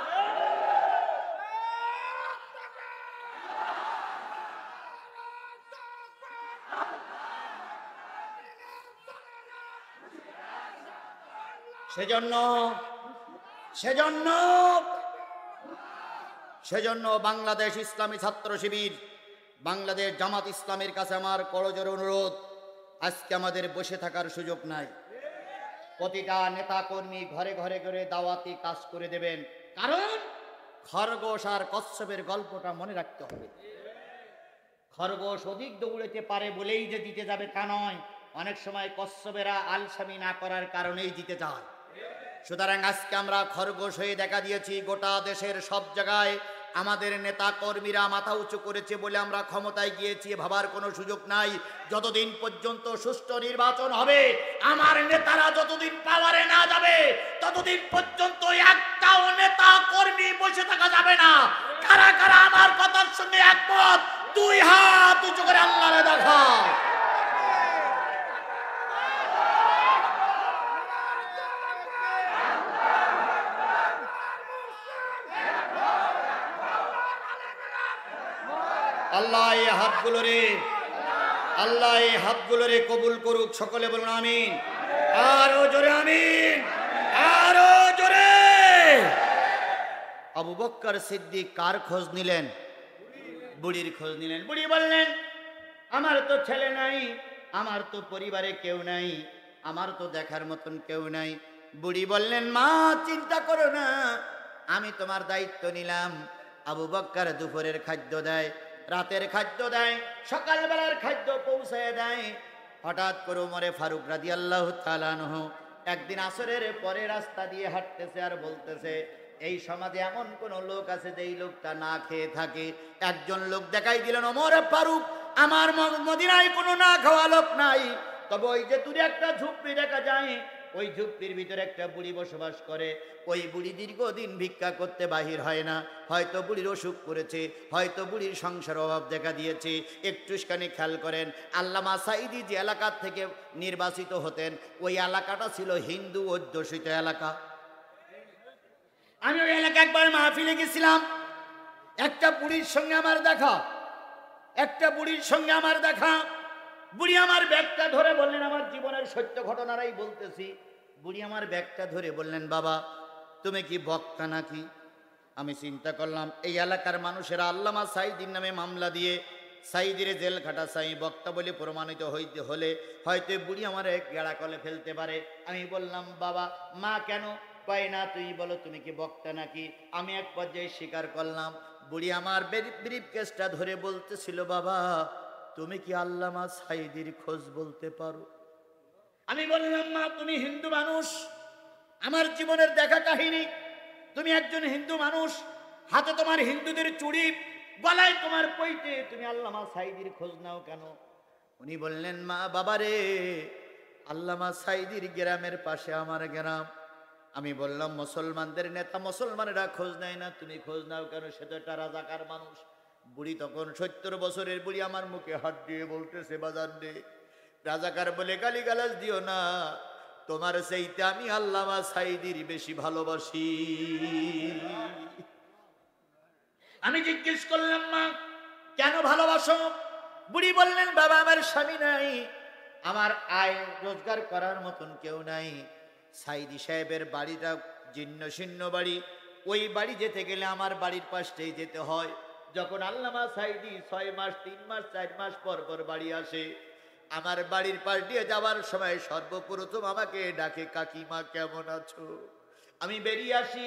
সেজন্য বাংলাদেশ ইসলামী ছাত্র শিবির, বাংলাদেশ জামাত ইসলামের কাছে আমার করজোর অনুরোধ, আজকে আমাদের বসে থাকার সুযোগ নাই। প্রতিটা নেতা কর্মী ঘরে ঘরে করে দাওয়াতি কাজ করে দেবেন, কারণ খরগোশ আর কচ্ছপের গল্পটা মনে রাখতে হবে। খরগোশ অধিক দৌড়াতে পারে বলেই যে জিতে যাবে তা নয়, অনেক সময় কচ্ছপেরা আলসামি না করার কারণেই জিতে যায়। সুতরাং আজকে আমরা খরগোশ হয়ে দেখা দিয়েছি। গোটা দেশের সব জায়গায় আমাদের নেতা কর্মীরা মাথা উঁচু করেছে বলে আমরা ক্ষমতায় গিয়েছি, ভাবার কোনো সুযোগ নাই। যতদিন পর্যন্ত সুষ্ঠু নির্বাচন হবে, আমার নেতারা যতদিন পাওয়ারে না যাবে, ততদিন পর্যন্ত একটাও নেতা কর্মী বসে থাকা যাবে না। কারা কারা আমার কথার সঙ্গে একমত, দুই হাত উঁচু করে আল্লাহরে দেখাও। আল্লাহ এই হাতগুলোরে কবুল করুক। সকলে বলুন আমিন। আরো জোরে আমিন, আরো জোরে। আবু বকর সিদ্দিক কার খোঁজ নিলেন? বুড়ির খোঁজ নিলেন। বুড়ি বললেন, আমার তো ছেলে নাই, আমার তো পরিবারে কেউ নাই, আমার তো দেখার মতন কেউ নাই। বুড়ি বললেন, মা চিন্তা করো না, আমি তোমার দায়িত্ব নিলাম। আবু বকর দুপুরের খাদ্য দেয়, রাতের খাদ্য দেয়, সকালবেলার খাদ্য পৌঁছায় দেয়। হঠাৎ করে ওমরে ফারুক রাদিয়াল্লাহু তাআলা আনহু একদিন আসরের পরে রাস্তা দিয়ে হাঁটতেছে আর বলতেছে, এই সমাজে এমন কোন লোক আছে যেই লোকটা না খেয়ে থাকে? একজন লোক দেখাই দিলেন, ওমর ফারুক, আমার মদিনায় কোনো না খাওয়া লোক নাই, তবে ওই যে দূরে একটা ঝুপড়ি দেখা যায়, ওই ঝুপড়ির ভিতরে একটা বুড়ি বসবাস করে। ওই বুড়ি দীর্ঘদিন ভিক্ষা করতে বাহির হয় না। হয়তো বুড়ির অসুখ করেছে, হয়তো বুড়ির সংসার অভাব দেখা দিয়েছে। একটুখানি খেয়াল করেন, আল্লামা সাঈদী যে এলাকার থেকে নির্বাচিত হতেন, ওই এলাকাটা ছিল হিন্দু অধ্যুষিত এলাকা। আমি ওই এলাকা একবার মাহফিলে গেছিলাম, একটা বুড়ির সঙ্গে আমার দেখা, বুড়ি আমার ব্যাগটা ধরে বললেন, আমার জীবনের সত্য ঘটনারাই বলতেছি। বুড়ি আমার ব্যাগটা ধরে বললেন, বাবা তুমি কি বক্তা নাকি? আমি চিন্তা করলাম, এই এলাকার মানুষেরা আল্লামা সাঈদীর নামে মামলা দিয়ে সাঈদীর জেল খাটা চাই, বক্তা বলে প্রমাণিত হইতে হলে হয়তো বুড়ি আমার গেড়া কলে ফেলতে পারে। আমি বললাম, বাবা মা কেন? কয় না, তুই বলো তুমি কি বক্তা নাকি? আমি এক পর্যায়ে স্বীকার করলাম। বুড়ি আমার ব্রিফ কেসটা ধরে বলতেছিল, বাবা তুমি কি আল্লামা সাঈদীর খোঁজ বলতে পারো? আমি বললাম, মা তুমি হিন্দু মানুষ, আমার জীবনের দেখা কাহিনী, তুমি একজন হিন্দু মানুষ, হাতে তোমার হিন্দুদের চুড়ি, গলায় তোমার পৈতে, তুমি আল্লামা সাঈদীর খোঁজ নাও কেন? উনি বললেন, মা বাবারে, আল্লামা সাঈদীর গ্রামের পাশে আমার গ্রাম। আমি বললাম, মুসলমানদের নেতা মুসলমানেরা খোঁজ নেয় না, তুমি খোঁজ নাও কেন? সে তো একটা রাজাকার মানুষ। বুড়ি তখন 70 বছরের বুড়ি আমার মুখে হাত দিয়ে বলতেছে, বাজান রে, রাজাকার বলে গালিগালাজ দিও না, তোমার সেইতে আমি আল্লামা সাঈদীর বেশি ভালোবাসি। আমি জিজ্ঞেস করলাম, মা কেন ভালোবাসো? বুড়ি বললেন, বাবা আমার স্বামী নাই, আমার আয় রোজগার করার মতন কেউ নাই। সাঈদী সাহেবের বাড়িটা জীর্ণ শীর্ণ বাড়ি, ওই বাড়ি যেতে গেলে আমার বাড়ির পাশটাই যেতে হয়। যখন আল্লামা সাঈদী 6 মাস 3 মাস 4 মাস পর পর বাড়ি আসে, আমার বাড়ির পাশ দিয়ে যাওয়ার সময় সর্বপ্রথম আমাকে ডাকে, কাকিমা কেমন আছো? আমি বেরিয়ে আসি,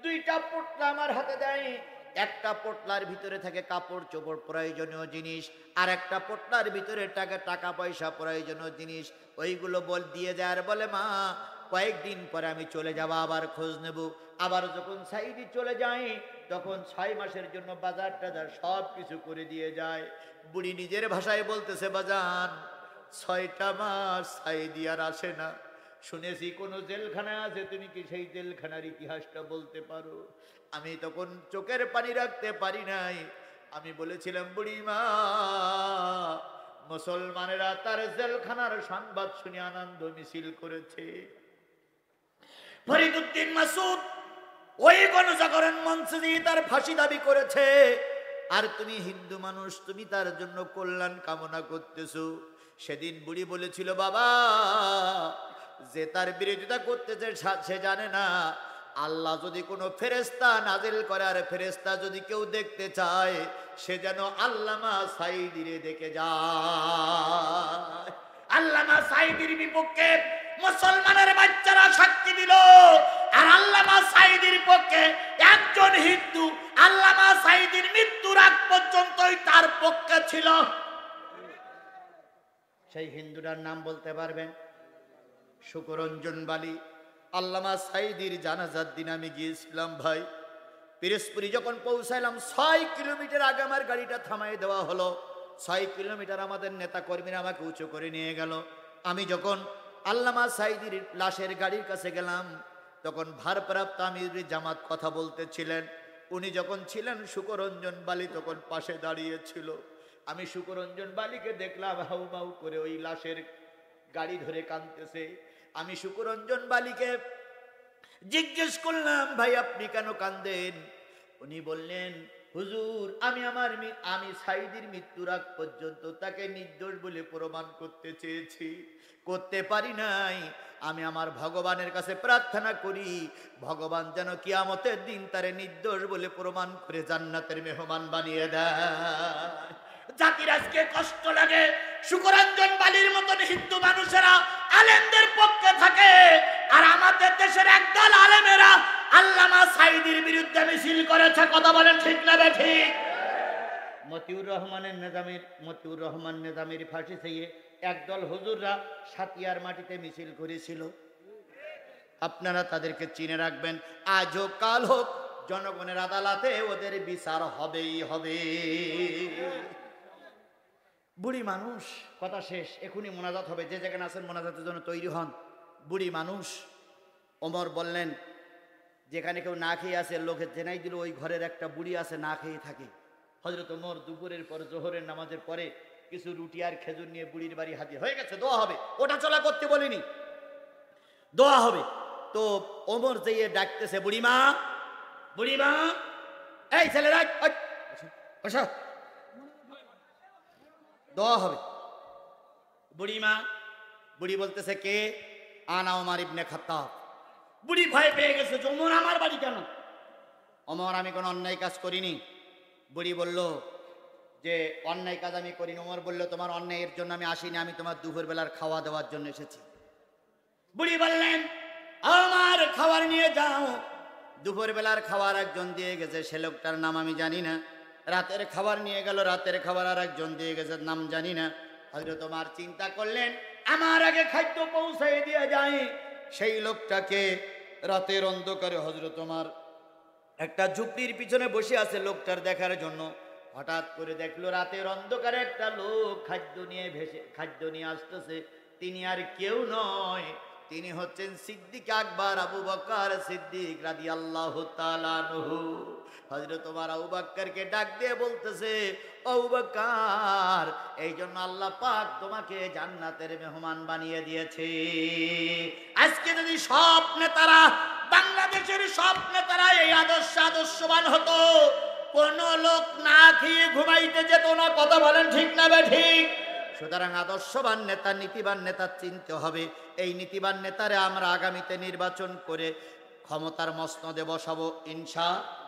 2টা পোটলা আমার হাতে দেয়, একটা পোটলার ভিতরে থাকে কাপড় চোপড় প্রয়োজনীয় জিনিস, আর একটা পোটলার ভিতরে টাকা পয়সা প্রয়োজনীয় জিনিস। ওইগুলো দিয়ে যায় আর বলে, মা কয়েকদিন পরে আমি চলে যাব, আবার খোঁজ নেব। আবার যখন সাইদি চলে যায় তখন 6 মাসের জন্য বাজার টাজার সব কিছু করে দিয়ে যায়। বুড়ি নিজের ভাষায় বলতেছে, বাজান 6টা মাস সাইদি আর আসে না। শুনেছি কোনো জেলখানা আছে, তুমি কি সেই জেলখানার ইতিহাসটা বলতে পারো? আমি তখন চোখের পানি রাখতে পারি নাই। আমি বলেছিলাম, বুড়ি মা, মুসলমানেরা তার জেলখানার সংবাদ শুনে আনন্দ মিছিল করেছে। ফরিদউদ্দিন মাসুদ ওই গণজাগরণ মঞ্চে দিয়ে তার ফাঁসি দাবি করেছে, আর তুমি হিন্দু মানুষ, তুমি তার জন্য কল্যাণ কামনা করতেছো। সেদিন বুড়ি বলেছিল, বাবা, যে তার বিরোধিতা করতেছে সে জানে না আল্লাহ যদি কোনো ফেরেশতা নাজিল করে, আর ফেরেশতা যদি কেউ দেখতে চায় সে যেন আল্লামা সাইদিরে দেখে যায়। আল্লামা সাইদির বিপক্ষে মুসলমানের বাচ্চারা সাক্ষী দিল, আর আল্লামা সাইদির পক্ষে একজন হিন্দু আল্লামা সাইদির মৃত্যুর আগ পর্যন্তই তার পক্ষে ছিল। সেই হিন্দুটার নাম বলতে পারবেন? শুকরঞ্জন বালি। আল্লামা সাইদির জানাজার দিন আমি গিয়েছিলাম ভাই। পিরোজপুরি যখন পৌঁছাইলাম 6 কিলোমিটার আগে আমার গাড়িটা থামাই দেওয়া হলো। 6 কিলোমিটার আমাদের নেতা কর্মীরা আমাকে উঁচু করে নিয়ে গেল। আমি যখন আল্লামা সাইদির লাশের গাড়ির কাছে গেলাম তখন ভারপ্রাপ্ত আমির জামাত কথা বলতেছিলেন। উনি যখন ছিলেন শুকরঞ্জন বালি তখন পাশে দাঁড়িয়েছিল। আমি শুকরঞ্জন বালিকে দেখলাম হাউমাউ করে ওই লাশের গাড়ি ধরে কাঁদতেছে। আমি শুকরঞ্জন বালিকে জিজ্ঞেস করলাম, ভাই আপনি কেন কাঁদেন? উনি বললেন, হুজুর, আমি সাইদির মৃত্যুর আগ পর্যন্ত তাকে নির্দোষ বলে প্রমাণ করতে চেয়েছি, করতে পারি নাই। আমি আমার ভগবানের কাছে প্রার্থনা করি ভগবান যেন কিয়ামতের দিন তারে নির্দোষ বলে প্রমাণ করে জান্নাতের মেহমান বানিয়ে দেয়। জাতির আজকে কষ্ট লাগে, শুকরঞ্জন বালির মতন হিন্দু মানুষেরা আলেমদের পক্ষে থাকে, আর আমাদের দেশের একদল আলেমেরা আল্লামা সাইদির বিরুদ্ধে মিছিল করেছে। কথা বলেন ঠিক না ঠিক? মতিউর রহমান নেজামির ফাঁসি থেকে একদল হুজুররা সাতিয়ার মাটিতে মিছিল করেছিল। আপনারা তাদেরকে চিনে রাখবেন, আজ হোক কাল হোক জনগণের আদালতে ওদের বিচার হবেই হবে। বুড়ি মানুষ, কথা শেষ, এখনই মোনাজাত হবে। যে যেখানে আছেন মোনাজাতের জন্য তৈরি হন। বুড়ি মানুষ। ওমর বললেন, যেখানে কেউ না খেয়ে আছে লোকে জেনাই দিল ওই ঘরের একটা বুড়ি আছে না খেয়ে থাকে। হযরত ওমর দুপুরের পর জোহরের নামাজের পরে কিছু রুটি আর খেজুর নিয়ে বুড়ির বাড়ি হাজির হয়ে গেছে। দোয়া হবে, ওটা চলা করতে বলিনি, দোয়া হবে। তো ওমর যেয়ে ডাকতেছে, বুড়িমা, বুড়িমা, এই ছেলেরা বসো, দোয়া হবে। বুড়িমা, বুড়ি বলতেছে, কে? আনা ওমর ইবনে খাত্তাব। বুড়ি ভয় পেয়ে গেছে, ওমর আমার বাড়ি কেন? ওমর, আমি কোনো অন্যায় কাজ করিনি। বুড়ি বলল যে অন্যায় কাজ আমি করিনি। ওমর বলল, তোমার অন্যায়ের জন্য আমি আসিনি, আমি তোমার দুপুর বেলার খাওয়া দেওয়ার জন্য এসেছি। বুড়ি বললেন, আমার খাবার নিয়ে যাও। দুপুর বেলার খাবার একজন দিয়ে গেছে, সে লোকটার নাম আমি জানি না। রাতের খাবার নিয়ে গেল, রাতের খাবার আর একজন দিয়ে গেছে, নাম জানি না। হযরত ওমর চিন্তা করলেন, আমার আগে খাদ্য পৌঁছাই দিয়ে যায়। সেই লোকটাকে রাতের অন্ধকারে হযরত ওমর একটা ঝুপড়ির পিছনে বসে আছে লোকটার দেখার জন্য। হঠাৎ করে দেখলো রাতের অন্ধকারে একটা লোক খাদ্য নিয়ে আসতেছে। তিনি আর কেউ নয়, তিনি হচ্ছেন সিদ্দিক আকবর আবু বকর সিদ্দিক রাদিয়াল্লাহু তাআলা আনহু। হযরত ওমর আবু বকরকে ডাক দিয়ে বলতেছে, আবু বকর, এই জন্য আল্লাহ পাক তোমাকে জান্নাতের মেহমান বানিয়ে দিয়েছে। আজকে যদি সব নেতারা, বাংলাদেশের সব নেতারা এই আদর্শবান হতো, কোন লোক না খেয়ে ঘুমাইতে যেত না। কথা বলেন ঠিক না ঠিক? সুতরাং আদর্শবান নেতা, নীতিবান নেতা চিনতে হবে। এই নীতিবান নেতারে আমরা আগামীতে নির্বাচন করে ক্ষমতার মসনদে বসাবো ইনশাআল্লাহ।